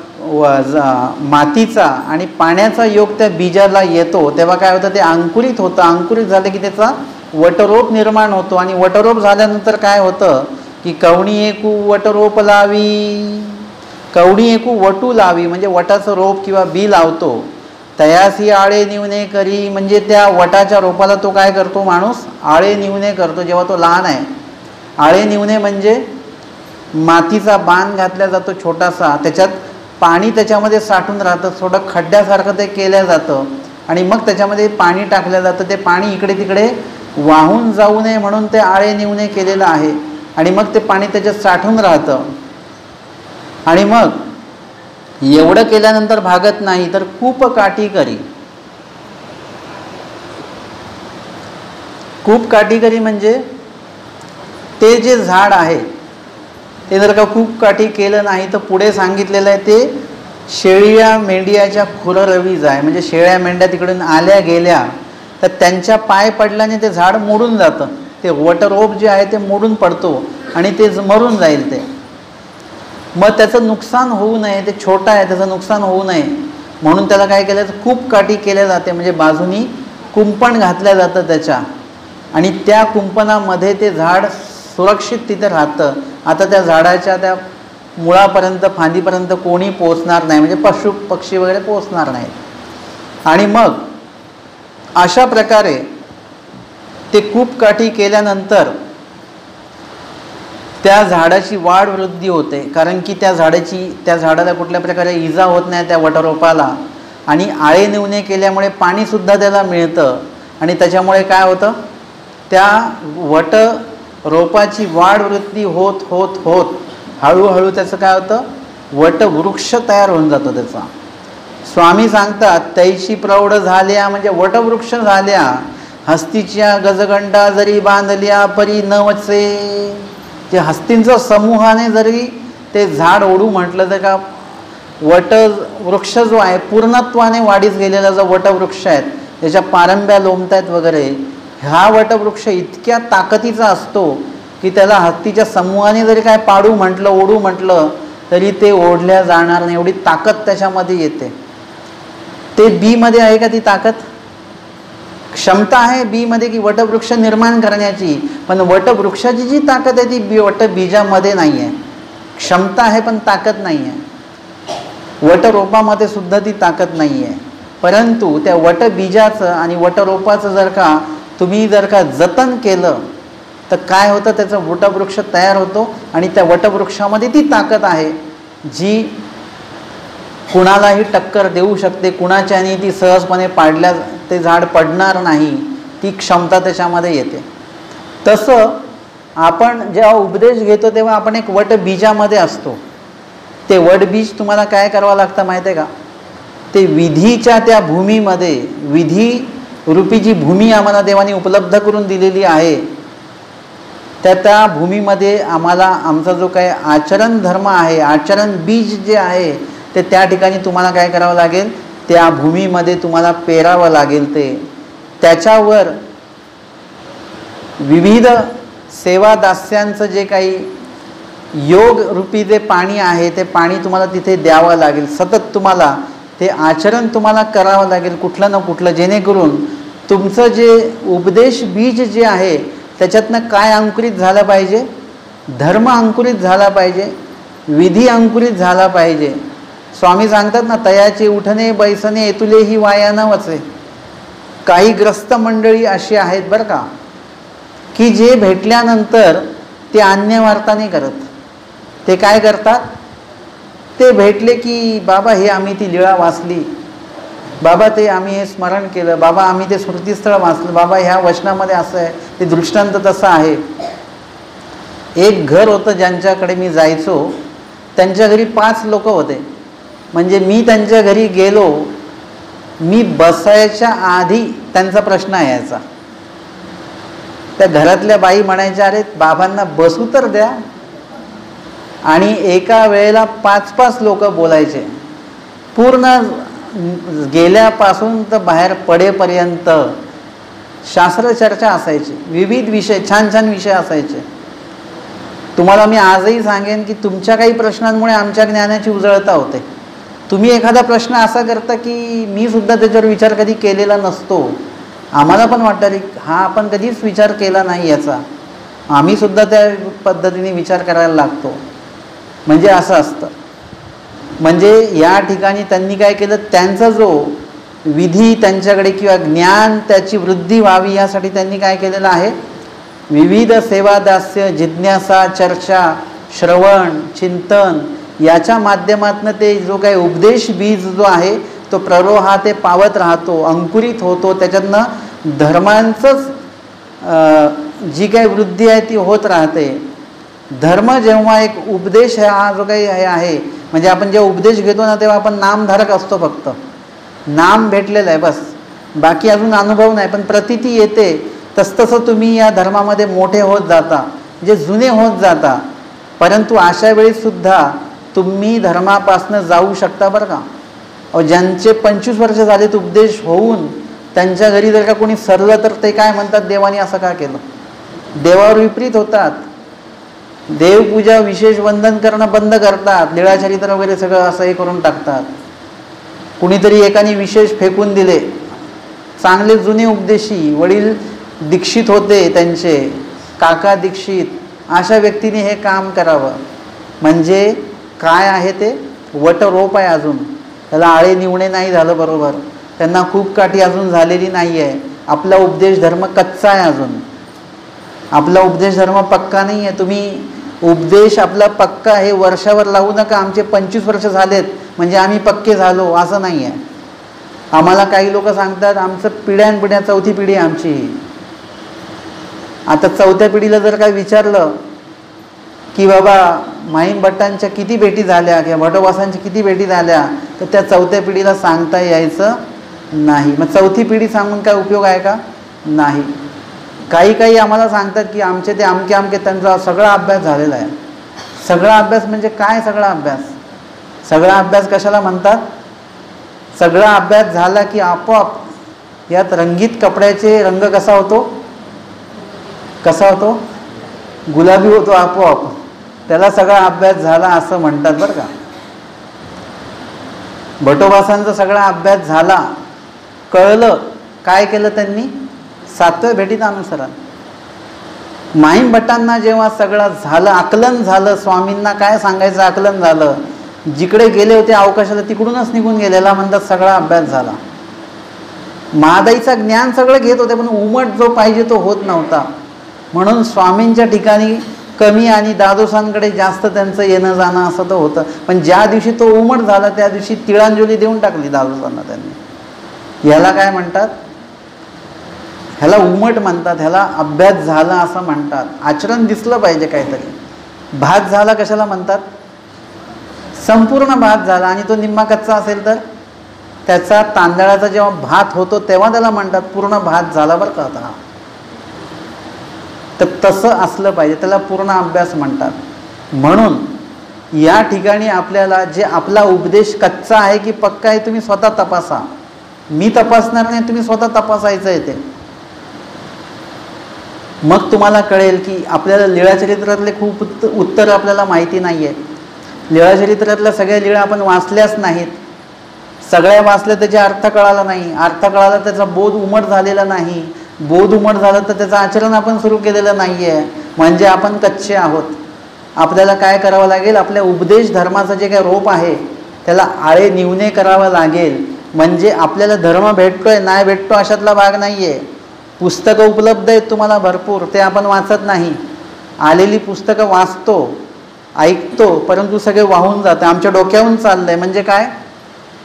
मातीचा आणि पाण्याचा योग त्या बीजाला येतो तेव्हा काय होतं, ते अंकुरित होतं. अंकुरित झालं की त्याचा वटरोप निर्माण होतो. आणि वटरोप झाल्यानंतर काय होतं की कवणी एकू वटरोप लावी, कवणी एकू वटू लावी म्हणजे वटाचं रोप किंवा बी लावतो. तयासी आळे निवणे करी म्हणजे त्या वटाच्या रोपाला तो काय करतो, माणूस आळे निवणे करतो जेव्हा तो लहान आहे. आळे निवणे म्हणजे मातीचा बांध घातला जातो छोटासा, त्याच्यात पाणी त्याच्यामध्ये साठून राहतं, थोडं खड्ड्यासारखं ते केलं जातं आणि मग त्याच्यामध्ये पाणी टाकलं जातं. ते पाणी इकडे तिकडे वाहून जाऊ नये म्हणून ते आळे निवणे केलेलं आहे. आणि मग ते पाणी त्याच्यात साठून राहतं. आणि मग एवढं केल्यानंतर भागत नाही तर कूप काठी करी. कूप काठी करी म्हणजे ते जे झाड आहे ते जर का कूप काठी केलं नाही तर पुढे सांगितलेलं आहे ते शेळ्या मेंढ्याच्या खुररवीज आहे. म्हणजे शेळ्या मेंढ्या तिकडून आल्या गेल्या तर त्यांच्या पाय पडल्याने ते झाड मोडून जातं. ते वटरोप जे आहे ते मोडून पडतो आणि ते मरून जाईल. ते मग त्याचं नुकसान होऊ नये, ते छोटा आहे त्याचं नुकसान होऊ नये म्हणून त्याला काय केलं, कूप काठी केल्या जाते. म्हणजे बाजूनी कुंपण घातल्या जातं त्याच्या, आणि त्या कुंपणामध्ये ते झाड सुरक्षित तिथे राहतं. आता त्या झाडाच्या त्या मुळापर्यंत फांदीपर्यंत कोणी पोचणार नाही, म्हणजे पशु पक्षी वगैरे पोचणार नाहीत. आणि मग अशा प्रकारे ते कूप काठी केल्यानंतर त्या झाडाची वाढ वृद्धी होते. कारण की त्या झाडाला कुठल्या प्रकारे इजा होत नाही त्या वटरोपाला. आणि आळे निवणे केल्यामुळे पाणीसुद्धा त्याला मिळतं आणि त्याच्यामुळे काय होतं, त्या वट रोपाची वाढ वृद्धी होत होत होत हळूहळू त्याचं काय होतं, वटवृक्ष तयार होऊन जातो त्याचा. स्वामी सांगतात तैशी प्रौढ झाल्या म्हणजे वटवृक्ष झाल्या. हस्तीच्या गजगंडा जरी बांधल्या परी न वचे. जे हस्तींचा समूहाने जरी ते झाड ओढू म्हटलं तर का वटवृक्ष जो आहे पूर्णत्वाने वाढीस गेलेला जो वटवृक्ष आहे त्याच्या पारंब्या लोंबतायत वगैरे, हा वटवृक्ष इतक्या ताकदीचा असतो की त्याला हत्तीच्या समूहाने जरी काय पाडू म्हटलं ओढू म्हटलं तरी ते ओढल्या जाणार नाही, एवढी ताकद त्याच्यामध्ये येते. ते बीमध्ये आहे का ती ताकद, क्षमता आहे बीमध्ये की वटवृक्ष निर्माण करण्याची, पण वटवृक्षाची जी ताकद आहे ती वटबीजामध्ये नाही आहे. क्षमता आहे पण ताकद नाही आहे. वटरोपामध्ये सुद्धा ती ताकद नाही आहे. परंतु त्या वटबीजाचं आणि वटरोपाचं जर का जतन केलं तर काय होतं, त्याचा वटवृक्ष तयार होतो आणि त्या वटवृक्षामध्ये ती ताकद आहे जी कुणालाही टक्कर देऊ शकते. कुणाच्याने ती सहजपणे पाडल्या ते झाड पडणार नाही, ती क्षमता त्याच्यामध्ये येते. तसं आपण जेव्हा उपदेश घेतो तेव्हा आपण एक वटबीजामध्ये असतो. ते वटबीज तुम्हाला काय करावं लागतं माहिती आहे का, ते विधीच्या त्या भूमीमध्ये, विधी रूपी जी भूमी आम्हाला देवाने उपलब्ध करून दिलेली आहे त्या भूमीमध्ये आम्हाला आमचा जो काही आचरण धर्म आहे, आचरण बीज जे आहे ते त्या ठिकाणी तुम्हाला काय करावं लागेल, त्या भूमीमध्ये तुम्हाला पेरावं लागेल. त्याच्यावर विविध सेवादास्यांचं जे काही योग रूपी जे पाणी आहे ते पाणी तुम्हाला तिथे द्यावं लागेल. सतत तुम्हाला ते आचरण तुम्हाला करावं लागेल कुठलं ना कुठलं, जेणेकरून तुमचं जे उपदेश बीज जे आहे त्याच्यातनं काय अंकुरित झालं पाहिजे, धर्म अंकुरित झाला पाहिजे, विधी अंकुरित झाला पाहिजे. स्वामी सांगतात ना, तयाचे उठणे बैसणे येतुले ही वाया न वचे. काही ग्रस्त मंडळी अशी आहेत बरं का की जे भेटल्यानंतर ते अन्यवार्ता नाही करत. ते काय करतात, ते भेटले की बाबा हे आम्ही ती लीळा वाचली, बाबा ते आम्ही हे स्मरण केलं, बाबा आम्ही ते स्मृतीस्थळ वाचलं, बाबा ह्या वचनामध्ये असं आहे, ते दृष्टांत तसं आहे. एक घर होतं ज्यांच्याकडे मी जायचो, त्यांच्या घरी 5 लोक होते. म्हणजे मी त्यांच्या घरी गेलो, मी बसायच्या आधी त्यांचा प्रश्न यायचा. त्या घरातल्या बाई म्हणायच्या, अरे बाबांना बसू तर द्या, आणि एका वेळेला 5-5 लोक बोलायचे, पूर्ण गेल्यापासून तर बाहेर पडेपर्यंत शास्त्रचर्चा असायची, विविध विषय, छान छान विषय असायचे. तुम्हाला मी आजही सांगेन की तुमच्या काही प्रश्नांमुळे आमच्या ज्ञानाची उजळता होते. तुम्ही एखादा प्रश्न असा करता की मी सुद्धा त्याच्यावर विचार कधी केलेला नसतो, आम्हाला पण वाटतं रे हा आपण कधीच विचार केला नाही याचा, आम्ही सुद्धा त्या पद्धतीने विचार करायला लागतो. म्हणजे असं असतं. म्हणजे या ठिकाणी त्यांनी काय केलं, त्यांचा जो विधी त्यांच्याकडे किंवा ज्ञान त्याची वृद्धी व्हावी यासाठी त्यांनी काय केलेलं आहे, विविध सेवा, दास्य, जिज्ञासा, चर्चा, श्रवण, चिंतन याच्या माध्यमातून ते जो काही उपदेश बीज जो आहे तो प्ररोहा ते पावत राहतो, अंकुरित होतो. त्याच्यातनं धर्मांचंच जी काही वृद्धी आहे ती होत राहते. धर्म जेव्हा एक उपदेश हा जो काही हे आहे, म्हणजे आपण जेव्हा उपदेश घेतो ना तेव्हा आपण नामधारक असतो, फक्त नाम भेटलेलं आहे बस, बाकी अजून अनुभव नाही, पण प्रतीती येते. तसतसं तुम्ही या धर्मामध्ये मोठे होत जाता, म्हणजे जुने होत जाता. परंतु अशा वेळीसुद्धा तुम्ही धर्मापासनं जाऊ शकता बरं का. ज्यांचे 25 वर्ष झालेत उपदेश होऊन त्यांच्या घरी जर का कोणी सरलं तर ते काय म्हणतात, देवाने असं का केलं, देवावर विपरीत होतात. देवपूजा, विशेष वंदन करणं बंद करतात, लीळाचरित्र वगैरे सगळं असं हे करून टाकतात. कुणीतरी एकाने विशेष फेकून दिले, चांगले जुने उपदेशी वडील दीक्षित होते, त्यांचे काका दीक्षित, अशा व्यक्तीने हे काम करावं. म्हणजे काय आहे ते वटरोप आहे, अजून त्याला आळे निवणे नाही झालं बरोबर, त्यांना खूप काठी अजून झालेली नाही आहे. आपला उपदेश धर्म कच्चा आहे, अजून आपला उपदेश धर्म पक्का नाही आहे. तुम्ही उपदेश आपला पक्का हे वर्षावर लावू नका, आमचे 25 वर्ष झालेत म्हणजे आम्ही पक्के झालो असं नाही आहे. आम्हाला काही लोक सांगतात आमचं पिढ्यानपिढ्या 4थी पिढी आमची. आता 4थ्या पिढीला जर काय विचारलं की बाबा माहीम भट्टांच्या किती भेटी झाल्या किंवा भटोबासांच्या किती भेटी झाल्या, तर त्या 4थ्या पिढीला सांगता यायचं नाही. मग 4थी पिढी सांगून काय उपयोग आहे का, नाही. काही आम्हाला सांगतात की आमचे ते अमके त्यांचा सगळा अभ्यास झालेला आहे. सगळा अभ्यास म्हणजे काय, सगळा अभ्यास, सगळा अभ्यास कशाला म्हणतात, सगळा अभ्यास झाला की आपोआप यात रंगीत कपड्याचे रंग कसा होतो, गुलाबी होतो आपोआप, त्याला सगळा अभ्यास झाला असं म्हणतात बरं का. भटोबासांचा सगळा अभ्यास झाला, कळलं, काय केलं त्यांनी, 7व्या भेटीत अनुसरण. माहीम भट्टांना जेव्हा सगळं झालं, आकलन झालं, स्वामींना काय सांगायचं आकलन झालं, जिकडे गेले होते अवकाशाला तिकडूनच निघून गेलेला म्हणतात सगळा अभ्यास झाला. महादाईचा ज्ञान सगळं घेत होते पण उमट जो पाहिजे तो होत नव्हता. म्हणून स्वामींच्या ठिकाणी कमी आणि दादोसांकडे जास्त त्यांचं येणं जाणं असं तर होतं. पण ज्या दिवशी तो उमट झाला त्या दिवशी तिळांजली देऊन टाकली दादोसांना त्यांनी. ह्याला काय म्हणतात, ह्याला उमट म्हणतात, ह्याला अभ्यास झाला असं म्हणतात. आचरण दिसलं पाहिजे काहीतरी. भात झाला कशाला म्हणतात, संपूर्ण भात झाला आणि तो निम्मा कच्चा असेल तर त्याचा तांदळाचा जेव्हा भात होतो तेव्हा त्याला म्हणतात पूर्ण भात झाला बरं का. आता तर तसं असलं पाहिजे, त्याला पूर्ण अभ्यास म्हणतात. म्हणून या ठिकाणी आपल्याला जे आपला उपदेश कच्चा आहे की पक्का आहे तुम्ही स्वतः तपासा. मी तपासणार नाही, तुम्ही स्वतः तपासायचं आहे ते. मग तुम्हाला कळेल की आपल्याला लीळाचरित्रातले खूप उत्तर आपल्याला माहिती नाही आहे. लीळाचरित्रातल्या सगळ्या लीळा आपण वाचल्याच नाहीत, सगळ्या वाचल्या त्याचा अर्थ कळाला नाही, अर्थ कळाला त्याचा बोध उमट झालेला नाही, बोध उमट झालं तर त्याचं आचरण आपण सुरू केलेलं नाही आहे, म्हणजे आपण कच्चे आहोत. आपल्याला काय करावं लागेल, आपल्या उपदेश धर्माचं जे काही रोप आहे त्याला आळे निवणे करावं लागेल. म्हणजे आपल्याला धर्म भेटतोय नाही भेटतो अशातला भाग नाही आहे. पुस्तकं उपलब्ध आहेत तुम्हाला भरपूर, ते आपण वाचत नाही. आलेली पुस्तकं वाचतो, ऐकतो, परंतु सगळे वाहून जातं, आमच्या डोक्याहून चाललं आहे. म्हणजे काय,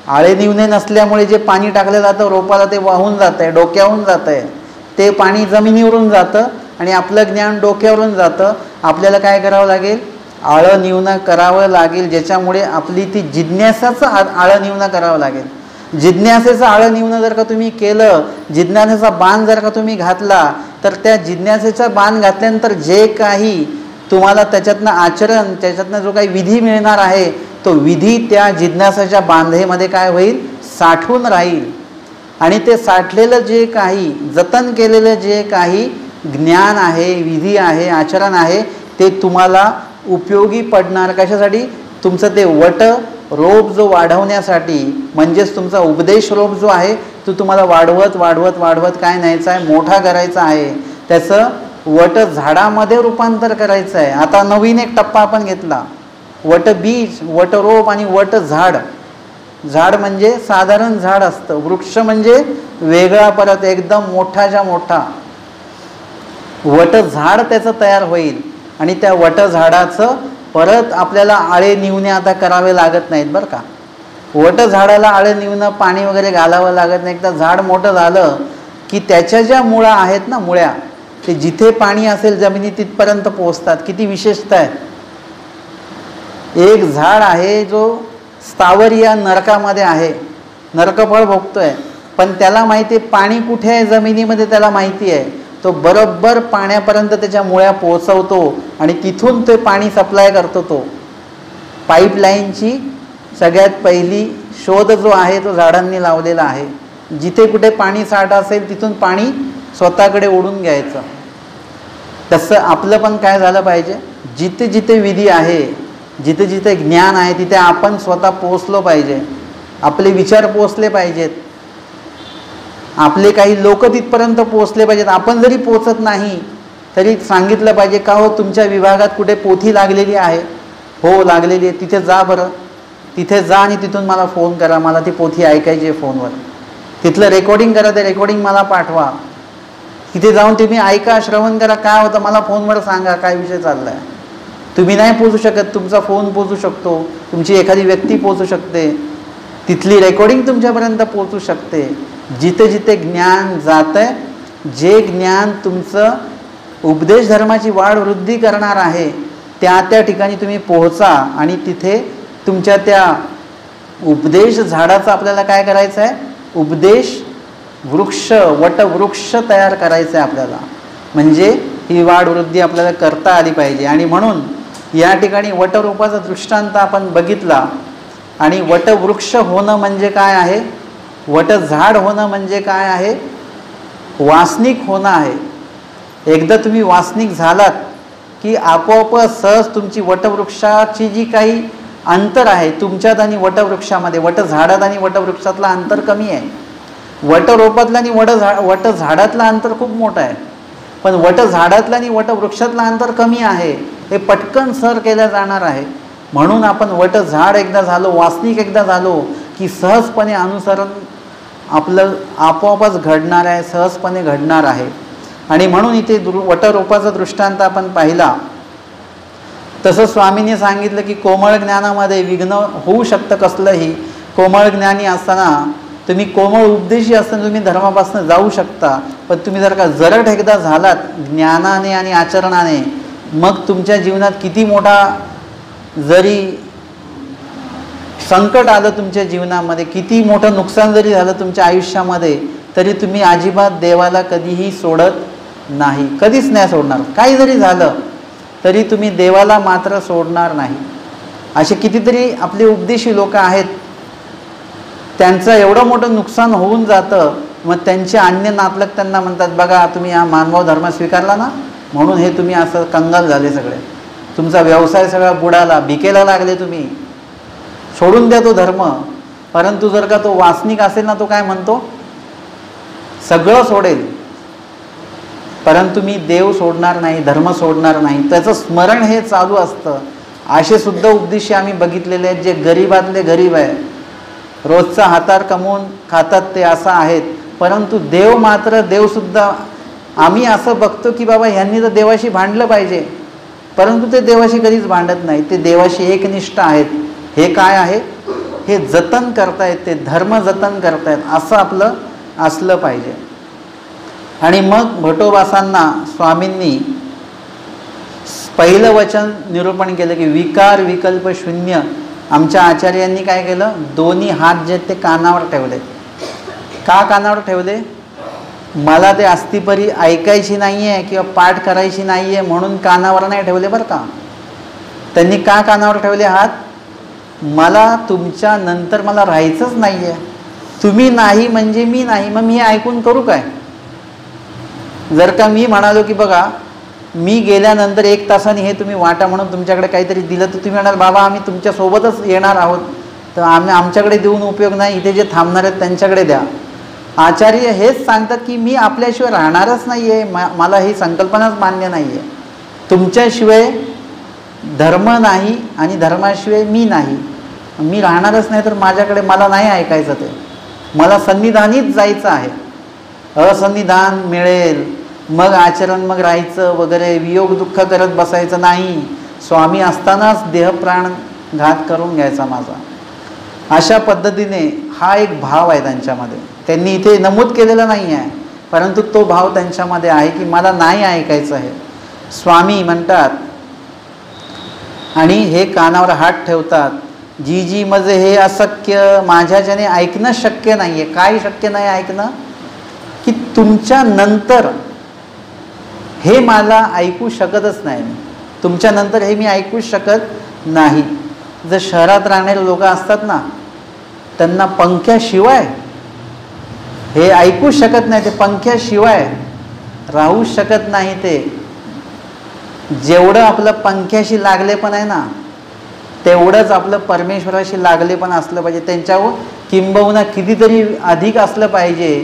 आळे निवणे नसल्यामुळे जे पाणी टाकलं जातं रोपाला ते वाहून जातं आहे, डोक्याहून जातं आहे. ते पाणी जमिनीवरून जातं आणि आपलं ज्ञान डोक्यावरून जातं. आपल्याला काय करावं लागेल, आळं निवणं करावं लागेल, ज्याच्यामुळे आपली ती जिज्ञासाचं आळं निवणं करावं लागेल. जिज्ञासेचं आळं निवणं जर का तुम्ही केलं, जिज्ञासेचा बाण जर का तुम्ही घातला, तर त्या जिज्ञासेचा बाण घातल्यानंतर जे काही तुम्हाला त्याच्यातनं आचरण, त्याच्यातनं जो काही विधी मिळणार आहे तो विधी त्या जिज्ञासाच्या बांधेमध्ये काय होईल, साठून राहील. आणि ते साठलेलं जे काही, जतन केलेलं जे काही ज्ञान आहे, विधी आहे, आचरण आहे, ते तुम्हाला उपयोगी पडणार. कशासाठी? तुमचं ते वट रोप जो वाढवण्यासाठी, म्हणजेच तुमचा उपदेश रोप जो आहे तो तुम्हाला वाढवत वाढवत वाढवत काय न्यायचा आहे, मोठा करायचा आहे. त्याचं वट झाडामध्ये रूपांतर करायचं आहे. आता नवीन एक टप्पा आपण घेतला, वट बीज, वट रोप आणि वट झाड. झाड म्हणजे साधारण झाड असतं, वृक्ष म्हणजे वेगळा, परत एकदम मोठाच्या मोठा. वट झाड त्याचं तयार होईल आणि त्या वट झाडाचं परत आपल्याला आळे निवणे आता करावे लागत नाहीत बरं का. वट झाडाला आळे निवणं, पाणी वगैरे घालावं लागत नाही. एकदा झाड मोठं झालं की त्याच्या ज्या मुळा आहेत ना, मुळ्या, ते जिथे पाणी असेल जमिनीत तिथपर्यंत पोहोचतात. किती विशेषता आहे. एक झाड आहे जो स्थावर या नरकामध्ये आहे, नरकफळ भोगतोय, पण त्याला माहिती आहे पाणी कुठे आहे जमिनीमध्ये, त्याला माहिती आहे. तो बरोबर पाण्यापर्यंत त्याच्या मुळ्या पोहोचवतो आणि तिथून ते पाणी सप्लाय करतो. तो पाईपलाईनची सगळ्यात पहिली शोध जो आहे तो झाडांनी लावलेला आहे. जिथे कुठे पाणी साठा असेल तिथून पाणी स्वतःकडे ओढून घ्यायचं. तसं आपलं पण काय झालं पाहिजे, जिथे जिथे विधी आहे, जिथे जिथे ज्ञान आहे, तिथे आपण स्वतः पोचलो पाहिजे. आपले विचार पोचले पाहिजेत, आपले काही लोक तिथपर्यंत पोचले पाहिजेत. आपण जरी पोचत नाही तरी सांगितलं पाहिजे, का हो तुमच्या विभागात कुठे पोथी लागलेली आहे? हो लागलेली आहे. तिथे जा बरं, तिथे जा आणि तिथून मला फोन करा, मला ती पोथी ऐकायची आहे फोनवर. तिथलं रेकॉर्डिंग करा, ते रेकॉर्डिंग मला पाठवा. तिथे जाऊन तुम्ही ऐका, श्रवण करा, काय होतं मला फोनवर सांगा काय विषय चालला आहे. तुम्ही नाही पोचू शकत, तुमचा फोन पोचू शकतो, तुमची एखादी व्यक्ती पोचू शकते, तिथली रेकॉर्डिंग तुमच्यापर्यंत पोचू शकते. जिथे जिथे ज्ञान जातंय, जे ज्ञान तुमचं उपदेश धर्माची वाढ वृद्धी करणार आहे, त्या त्या ठिकाणी तुम्ही पोहोचा आणि तिथे तुमच्या त्या उपदेश झाडाचं आपल्याला काय करायचं आहे, उपदेश वृक्ष, वटवृक्ष तयार करायचं आहे आपल्याला. म्हणजे ही वाढ वृद्धी आपल्याला करता आली पाहिजे. आणि म्हणून या ठिकाणी वटरूपाचा दृष्टांत आपण बघितला. आणि वटवृक्ष होणं म्हणजे काय आहे, वटझाड होणं म्हणजे काय आहे, वासनिक होणं आहे. एकदा तुम्ही वासनिक झालात की आपोआप सहज तुमची वटवृक्षाची जी काही अंतर आहे तुमच्यात आणि वटवृक्षामध्ये, वटझाडात आणि वटवृक्षातला अंतर कमी आहे. वटरोपातला आणि वटझाडातला अंतर खूप मोठं आहे, पण वटझाडातला आणि वटवृक्षातला अंतर कमी आहे. हे पटकन सर केल्या जाणार आहे. म्हणून आपण वटझाड एकदा झालो, वासनिक एकदा झालो की सहजपणे अनुसरण आपलं आपोआपच घडणार आहे, सहजपणे घडणार आहे. आणि म्हणून इथे वटरोपाचा दृष्टांत आपण पाहिला. तसं स्वामींनी सांगितलं की कोमळ ज्ञानामध्ये विघ्न होऊ शकतं कसलंही. कोमळ ज्ञानी असताना तुम्ही, कोमळ उपदेशी असताना तुम्ही धर्मापासून जाऊ शकता, पण तुम्ही जर का जरट एकदा झालात ज्ञानाने आणि आचरणाने, मग तुमच्या जीवनात किती मोठा जरी संकट आलं तुमच्या जीवनामध्ये, किती मोठं नुकसान जरी झालं तुमच्या आयुष्यामध्ये, तरी तुम्ही अजिबात देवाला कधीही सोडत नाही, कधीच नाही सोडणार. काही जरी झालं तरी तुम्ही देवाला मात्र सोडणार नाही. असे कितीतरी आपले उपदेशी लोक आहेत, त्यांचं एवढं मोठं नुकसान होऊन जातं, मग त्यांचे अन्य नातलग त्यांना म्हणतात, बघा तुम्ही हा मानव धर्म स्वीकारला ना, म्हणून हे तुम्ही असं कंगाल झाले सगळे, तुमचा व्यवसाय सगळा बुडाला, भिकेला लागले, तुम्ही सोडून द्या तो धर्म. परंतु जर का तो वासनिक असेल ना, तो काय म्हणतो, सगळं सोडेल, परंतु मी देव सोडणार नाही, धर्म सोडणार नाही. त्याचं स्मरण हे चालू असतं. असे सुद्धा उपदेशी आम्ही बघितलेले आहेत, जे गरीबातले गरीब आहे, रोजचा हातार कमवून खातात ते असं आहेत, परंतु देव मात्र, देवसुद्धा आम्ही असं बघतो की बाबा ह्यांनी तर देवाशी भांडलं पाहिजे, परंतु ते देवाशी कधीच भांडत नाही. ते देवाशी एकनिष्ठ आहेत. हे काय आहे, हे जतन करतायत, ते धर्म जतन करतायत, असं आपलं असलं पाहिजे. आणि मग भटोबासांना स्वामींनी पहिलं वचन निरूपण केलं की विकार विकल्प शून्य. आमच्या आचार्यांनी काय केलं, दोन्ही हात जे ते कानावर ठेवले. का कानावर ठेवले, मला ते अस्तिपरी ऐकायची नाही आहे किंवा पाठ करायची नाही आहे म्हणून कानावर नाही ठेवले बरं का. त्यांनी का कानावर ठेवले हात? मला तुमच्या नंतर मला राहायचंच नाही आहे. तुम्ही नाही म्हणजे मी नाही, मग मी ऐकून करू काय? जर का मी म्हणालो की बघा मी गेल्यानंतर 1 तासाने हे तुम्ही वाटा म्हणून तुमच्याकडे काहीतरी दिलं, तर तुम्ही म्हणाल बाबा आम्ही तुमच्यासोबतच येणार आहोत, तर आमच्याकडे देऊन उपयोग नाही, इथे जे थांबणार आहेत त्यांच्याकडे द्या. आचार्य हेच सांगतात की मी आपल्याशिवाय राहणारच नाही आहे, मला ही संकल्पनाच मान्य नाही आहे. तुमच्याशिवाय धर्म नाही आणि धर्माशिवाय मी नाही, मी राहणारच नाही, तर माझ्याकडे मला नाही ऐकायचं. ते मला सन्निधानीच जायचं आहे. असन्निधान मिळेल मग आचरण, मग राहायचं वगैरे, वियोग दुःख करत बसायचं नाही. स्वामी असतानाच देहप्राण घात करून घ्यायचा माझा. अशा पद्धतीने हा एक भाव आहे त्यांच्यामध्ये. त्यांनी इथे नमूद केलेला नाही आहे, परंतु तो भाव त्यांच्यामध्ये आहे की मला नाही ऐकायचं आहे. स्वामी म्हणतात आणि हे कानावर हात ठेवतात, जी जी मजे हे अशक्य, माझ्याच्याने ऐकणं शक्य नाही आहे. काय शक्य नाही ऐकणं? की तुमच्या नंतर हे मला ऐकू शकतच नाही. तुमच्या नंतर हे मी ऐकू शकत नाही. जर शहरात राहणारे लोक असतात ना, त्यांना पंख्याशिवाय हे ऐकू शकत नाही, ते पंख्याशिवाय राहू शकत नाही. ते जेवढं आपलं पंख्याशी लागले पण आहे ना, तेवढंच आपलं परमेश्वराशी लागले पण असलं पाहिजे. त्यांच्यावर किंबहुना कितीतरी अधिक असलं पाहिजे.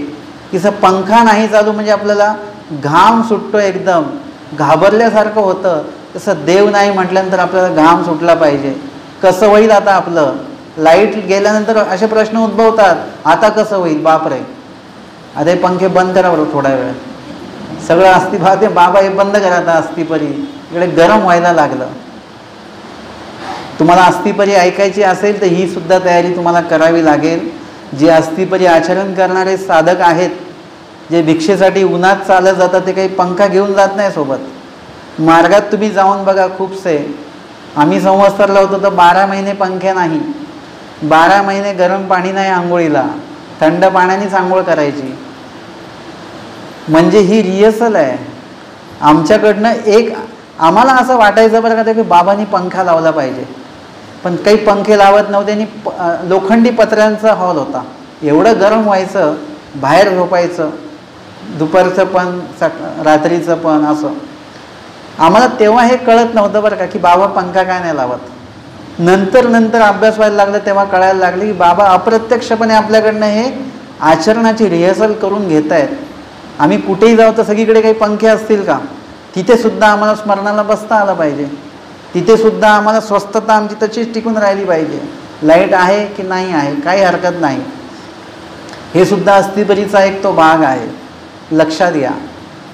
की पंखा नाही चालू म्हणजे आपल्याला घाम सुटतो, एकदम घाबरल्यासारखं होतं. तसं देव नाही म्हटल्यानंतर आपल्याला घाम सुटला पाहिजे. कसं होईल आता आपलं? लाईट गेल्यानंतर असे प्रश्न उद्भवतात, आता कसं होईल? बापरे, आता हे पंखे बंद करा बरं थोडा वेळ. सगळं अस्तिभाते बाबा हे बंद करा आता, अस्तिपरी इकडे गरम व्हायला लागलं. तुम्हाला अस्तिपरी ऐकायची असेल तर ही सुद्धा तयारी तुम्हाला करावी लागेल. जे अस्तिपरी आचरण करणारे साधक आहेत, जे भिक्षेसाठी उन्हात चालत जातात, ते काही पंखा घेऊन जात नाही सोबत. मार्गात तुम्ही जाऊन बघा, खूपसे आम्ही संवत्सरला होतो तर 12 महिने पंखे नाही, 12 महिने गरम पाणी नाही आंघोळीला, थंड पाण्यानेच आंघोळ करायची. म्हणजे ही रिहर्सल आहे आमच्याकडनं. एक आम्हाला असं वाटायचं बरं का की बाबांनी पंखा लावला पाहिजे, पण काही पंखे लावत नव्हते आणि लोखंडी पत्र्यांचा हॉल होता. एवढं गरम व्हायचं, बाहेर झोपायचं, दुपारचं पण रात्रीचं पण. असं आम्हाला तेव्हा हे कळत नव्हतं बरं का की बाबा पंखा काय नाही लावत. नंतर अभ्यास व्हायला लागला तेव्हा कळायला लागले की बाबा अप्रत्यक्षपणे आपल्याकडनं हे आचरणाची रिहर्सल करून घेत आहेत. आम्ही कुठेही जाऊ तर सगळीकडे काही पंखे असतील का? तिथे सुद्धा आम्हाला स्मरणाला बसता आलं पाहिजे. तिथे सुद्धा आम्हाला स्वस्थता आमची तशीच टिकून राहिली पाहिजे. लाईट आहे की नाही आहे काही हरकत नाही. हे सुद्धा अस्तिपरीचा एक तो भाग आहे, लक्षात घ्या.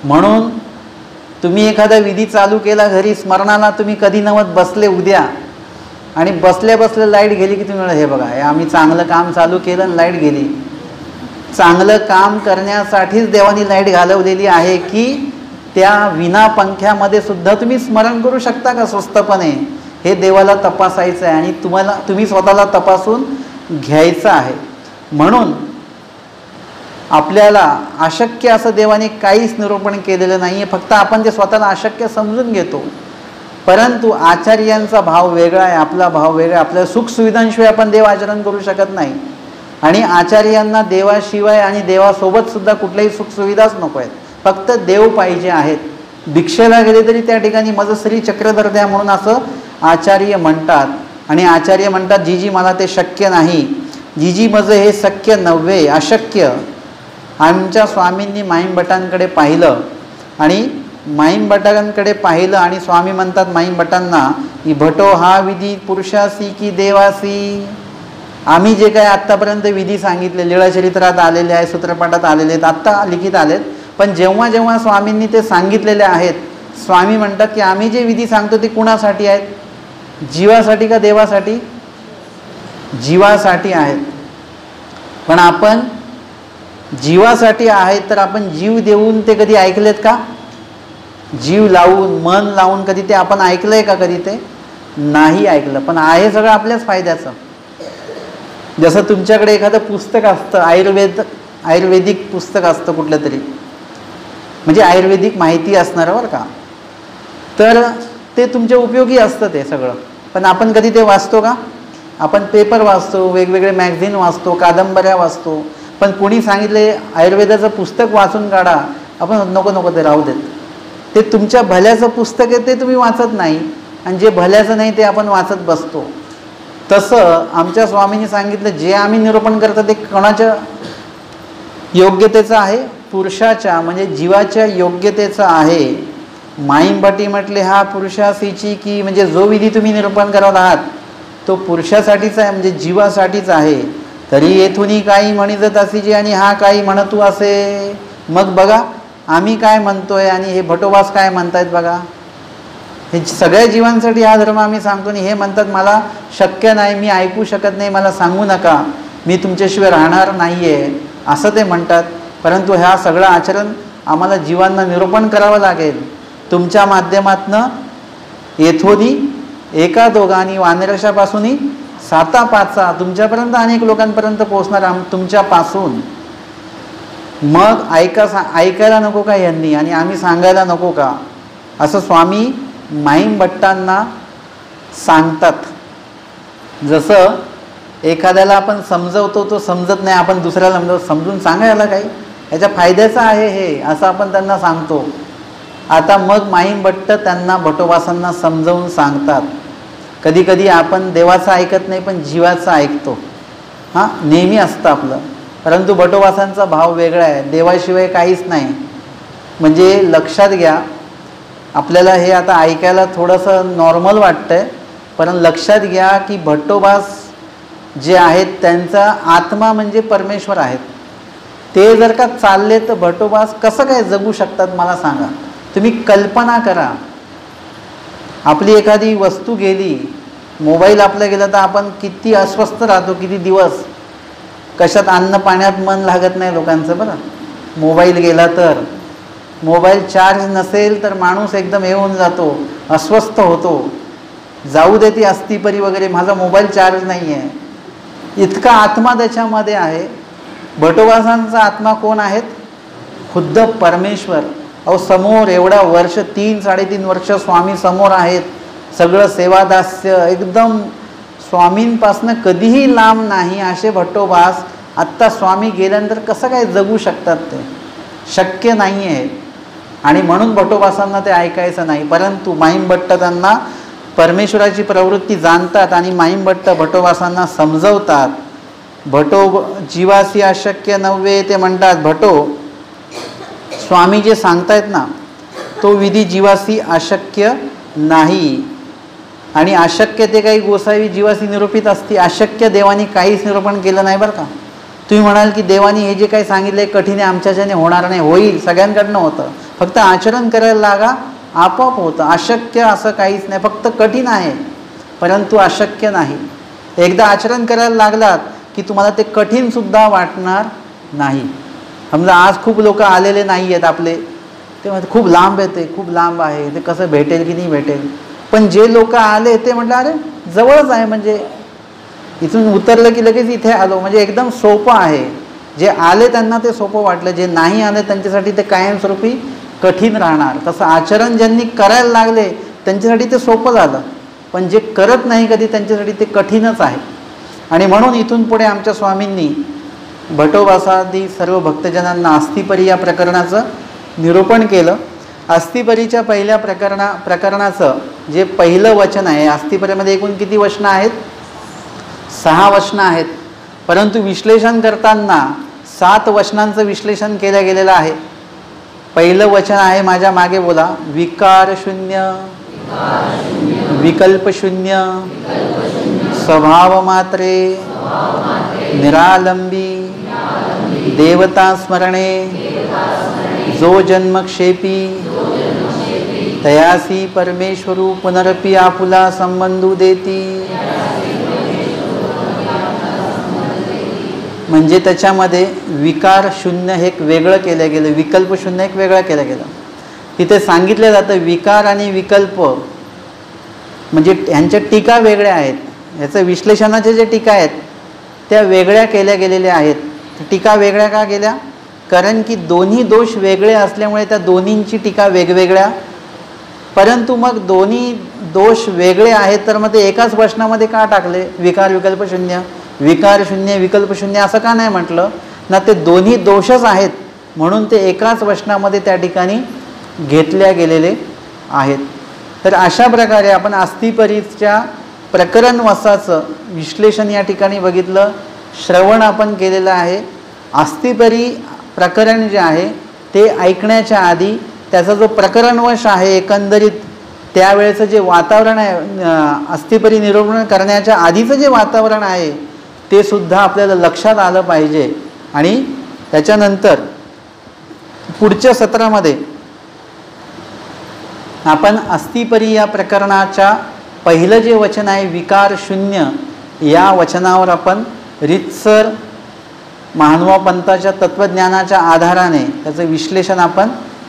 म्हणून तुम्ही एखादा विधी चालू केला घरी स्मरणाला, तुम्ही कधी नवत बसले उद्या आणि बसल्या बसल्या लाईट गेली की तुम्ही हे बघा, हे आम्ही चांगलं काम चालू केलं आणि लाईट गेली. चांगलं काम करण्यासाठीच देवानी लाईट घालवलेली आहे की त्या विना पंख्यामध्ये सुद्धा तुम्ही स्मरण करू शकता का स्वस्तपणे? हे देवाला तपासायचं आहे आणि तुम्ही स्वतःला तपासून घ्यायचं आहे. म्हणून आपल्याला अशक्य असं देवाने काहीच निरूपण केलेलं नाही आहे, फक्त आपण ते स्वतःला अशक्य समजून घेतो. परंतु आचार्यांचा भाव वेगळा आहे, आपला भाव वेगळा आहे. आपल्या सुखसुविधांशिवाय आपण देव आचरण करू शकत नाही आणि आचार्यांना देवाशिवाय आणि देवासोबत सुद्धा कुठल्याही सुखसुविधाच नको आहेत, फक्त देव पाहिजे आहेत. भिक्षेला गेले तरी त्या ठिकाणी माझं श्री चक्रधर द्या म्हणून असं आचार्य म्हणतात. आणि आचार्य म्हणतात जी जी मला ते शक्य नाही, जी जी माझं हे शक्य नव्हे, अशक्य. आमच्या स्वामींनी माईमभटांकडे पाहिलं आणि माईमभटांकडे पाहिलं आणि स्वामी म्हणतात माईमभटांना की भटो हा विधी पुरुषासी की देवासी. आम्ही जे काय आत्तापर्यंत विधी सांगितले लीळाचरित्रात आलेले आहे, सूत्रपाठात आलेले आहेत, आत्ता लिखित आलेत, पण जेव्हा जेव्हा स्वामींनी ते सांगितलेले आहेत, स्वामी म्हणतात की आम्ही जे विधी सांगतो ते कुणासाठी आहेत? जीवासाठी का देवासाठी? जीवासाठी आहेत. पण आपण जीवासाठी आहेत तर आपण जीव देऊन ते कधी ऐकलेत का? जीव लावून मन लावून कधी ते आपण ऐकलंय का? कधी ते नाही ऐकलं. पण आहे सगळं आपल्याच फायद्याचं. जसं तुमच्याकडे एखादं पुस्तक असतं, आयुर्वेदिक पुस्तक असतं कुठलं तरी, म्हणजे आयुर्वेदिक माहिती असणारं बरं का. तर ते तुमच्या उपयोगी असतं ते सगळं. पण आपण कधी ते वाचतो का? आपण पेपर वाचतो, वेगवेगळे मॅगझिन वाचतो, कादंबऱ्या वाचतो, पण कुणी सांगितले आयुर्वेदाचं पुस्तक वाचून काढा, आपण नको नको ते राहू देत. ते तुमच्या भल्याचं पुस्तक आहे ते तुम्ही वाचत नाही, आणि जे भल्याचं नाही ते आपण वाचत बसतो. तसं आमच्या स्वामींनी सांगितलं, जे आम्ही निरूपण करतो ते कोणाच्या योग्यतेचं आहे? पुरुषाच्या, म्हणजे जीवाच्या योग्यतेचं आहे. माईंभट्टी म्हटले हा पुरुषासीची की, म्हणजे जो विधी तुम्ही निरूपण करत आहात तो पुरुषासाठीच आहे, म्हणजे जीवासाठीच आहे. तरी येथूनही काही म्हणिजत असीची आणि हा काही म्हणतू असे. मग बघा आम्ही काय म्हणतोय आणि हे भटोबास काय म्हणतायत बघा. हे सगळ्या जीवांसाठी हा धर्म आम्ही सांगतो, आणि हे म्हणतात मला शक्य नाही, मी ऐकू शकत नाही, मला सांगू नका, मी तुमच्याशिवाय राहणार नाही आहे, असं ते म्हणतात. परंतु ह्या सगळं आचरण आम्हाला जीवांना निरूपण करावं लागेल. तुमच्या माध्यमातनं येथोनी एका दोघांनी वानरशापासूनही 7-5 तुमच्यापर्यंत अनेक लोकांपर्यंत पोहोचणार तुमच्यापासून. मग ऐकायला नको का यांनी, आणि आम्ही सांगायला नको का, असं स्वामी माईंभट्टांना सांगतात. जसं एखाद्याला आपण समजवतो तो समजत नाही, आपण दुसऱ्याला समजून सांगायला काही याच्या फायद्याचं आहे हे, असं आपण त्यांना सांगतो. आता मग माईंभट्ट त्यांना भटोबासांना समजवून सांगतात. कधी कधी आपण देवाचं ऐकत नाही पण जीवाचं ऐकतो, हां नेहमी असतं आपलं. परंतु भटोबासांचा भाव वेगळा आहे, देवाशिवाय काहीच नाही. म्हणजे लक्षात घ्या, आपल्याला हे आता ऐकायला थोडंसं नॉर्मल वाटतंय, पण लक्षात घ्या की भट्टोबास जे आहेत त्यांचा आत्मा म्हणजे परमेश्वर आहेत. ते जर का चालले तर भट्टोबास कसं काय जगू शकतात मला सांगा. तुम्ही कल्पना करा, आपली एखादी वस्तू गेली, मोबाईल आपला गेला तर आपण किती अस्वस्थ राहतो, किती दिवस, कशात अन्न पाण्यात मन लागत नाही लोकांचं. बरं, मोबाईल गेला तर, मोबाईल चार्ज नसेल तर माणूस एकदम येऊन जातो, अस्वस्थ होतो. जाऊ दे ती अस्थिपरी वगैरे, माझा मोबाईल चार्ज नाही आहे. इतका आत्मा त्याच्यामध्ये आहे. भटोबासांचा आत्मा कोण आहेत? खुद्द परमेश्वर. अहो समोर एवढा वर्ष, 3-3.5 वर्ष स्वामी समोर आहेत, सगळं सेवादास्य एकदम स्वामींपासनं कधीही लांब नाही. असे भट्टोबास आत्ता स्वामी गेल्यानंतर कसं काय जगू शकतात? ते शक्य नाही आहे. आणि म्हणून भट्टोबासांना ते ऐकायचं नाही. परंतु माईंभट्ट त्यांना परमेश्वराची प्रवृत्ती जाणतात आणि माईंभट्ट भट्टोबासांना समजवतात. जीवासी अशक्य नव्हे ते म्हणतात. स्वामी जे सांगतायत ना तो विधी जीवासी अशक्य नाही. आणि अशक्य ते काही गोसावी जीवासी निरूपित असते, अशक्य देवानी काहीच निरूपण केलं नाही बरं का. तुम्ही म्हणाल की देवानी हे जे काही सांगितलंय कठीण आहे, आमच्याच्याने होणार नाही. होईल, सगळ्यांकडनं होतं, फक्त आचरण करायला लागा, आपोआप होतं. अशक्य असं काहीच नाही, फक्त कठीण आहे परंतु अशक्य नाही. एकदा आचरण करायला लागलात की तुम्हाला ते कठीणसुद्धा वाटणार नाही. समजा आज खूप लोक आलेले नाही आहेत आपले, ते म्हणतात खूप लांब आहे, ते खूप लांब आहे, ते कसं भेटेल की नाही भेटेल. पण जे लोक आले ते म्हटलं अरे जवळच आहे, म्हणजे इथून उतरलं की लगेच इथे आलो, म्हणजे एकदम सोपं आहे. जे आले त्यांना ते सोपं वाटलं, जे नाही आले त्यांच्यासाठी ते कायमस्वरूपी कठीण राहणार. तसं आचरण ज्यांनी करायला लागले त्यांच्यासाठी ते सोपं झालं, पण जे करत नाही कधी त्यांच्यासाठी ते कठीणच आहे. आणि म्हणून इथून पुढे आमच्या स्वामींनी भटोबासादी सर्व भक्तजनांना अस्थिपरी या प्रकरणाचं निरूपण केलं. अस्थिपरीच्या पहिल्या प्रकरणाचं जे पहिलं वचन आहे, अस्थिपरीमध्ये एकूण किती वचनं आहेत? 6 वचनं आहेत. परंतु विश्लेषण करताना 7 वचनांचं विश्लेषण केलं गेलेलं आहे. पहिलं वचन आहे, माझ्या मागे बोला, विकार शून्य, विकल्प शून्य, स्वभाव मात्रे, निरालंबी, देवता स्मरणे, जो जन्मक्षेपी, तयासी परमेश्वरू पुनरपि आपुला संबंधू देती. म्हणजे त्याच्यामध्ये विकार शून्य हे एक वेगळं केलं गेलं, विकल्प शून्य एक वेगळं केलं गेलं. तिथे सांगितलं जातं विकार आणि विकल्प म्हणजे ह्यांच्या टीका वेगळ्या आहेत. ह्याचं विश्लेषणाच्या जे टीका आहेत त्या वेगळ्या केल्या गेलेल्या आहेत. टीका वेगळ्या का केल्या? कारण की दोन्ही दोष वेगळे असल्यामुळे त्या दोन्हींची टीका वेगवेगळ्या. परंतु मग दोन्ही दोष वेगळे आहेत तर मग ते एकाच वचनामध्ये का टाकले? विकार विकल्प शून्य, विकार शून्य विकल्प शून्य असं का नाही म्हटलं ना? ते दोन्ही दोषच आहेत म्हणून ते एकाच वचनामध्ये त्या ठिकाणी घेतल्या गेलेले आहेत. तर अशा प्रकारे आपण अस्थिपरीच्या प्रकरण वसाचं विश्लेषण या ठिकाणी बघितलं, श्रवण आपण केलेलं आहे. अस्थिपरी प्रकरण जे आहे ते ऐकण्याच्या आधी त्याचा जो प्रकरणवश आहे एकंदरीत त्यावेळेचं जे वातावरण आहे, अस्थिपरी निरूपण करण्याच्या आधीचं जे वातावरण आहे ते सुद्धा आपल्याला लक्षात आलं पाहिजे. आणि त्याच्यानंतर पुढच्या सत्रामध्ये आपण अस्थिपरी या प्रकरणाच्या पहिलं जे वचन आहे विकार शून्य या वचनावर आपण रीतसर महानुभाव पंथाच्या तत्वज्ञानाच्या आधाराने त्याचं विश्लेषण आपण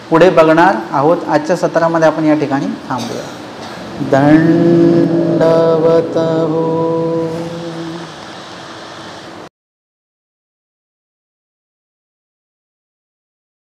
पुढे बघणार आहोत. आजच्या सत्रामध्ये आपण या ठिकाणी थांबूया. दंडवत हो.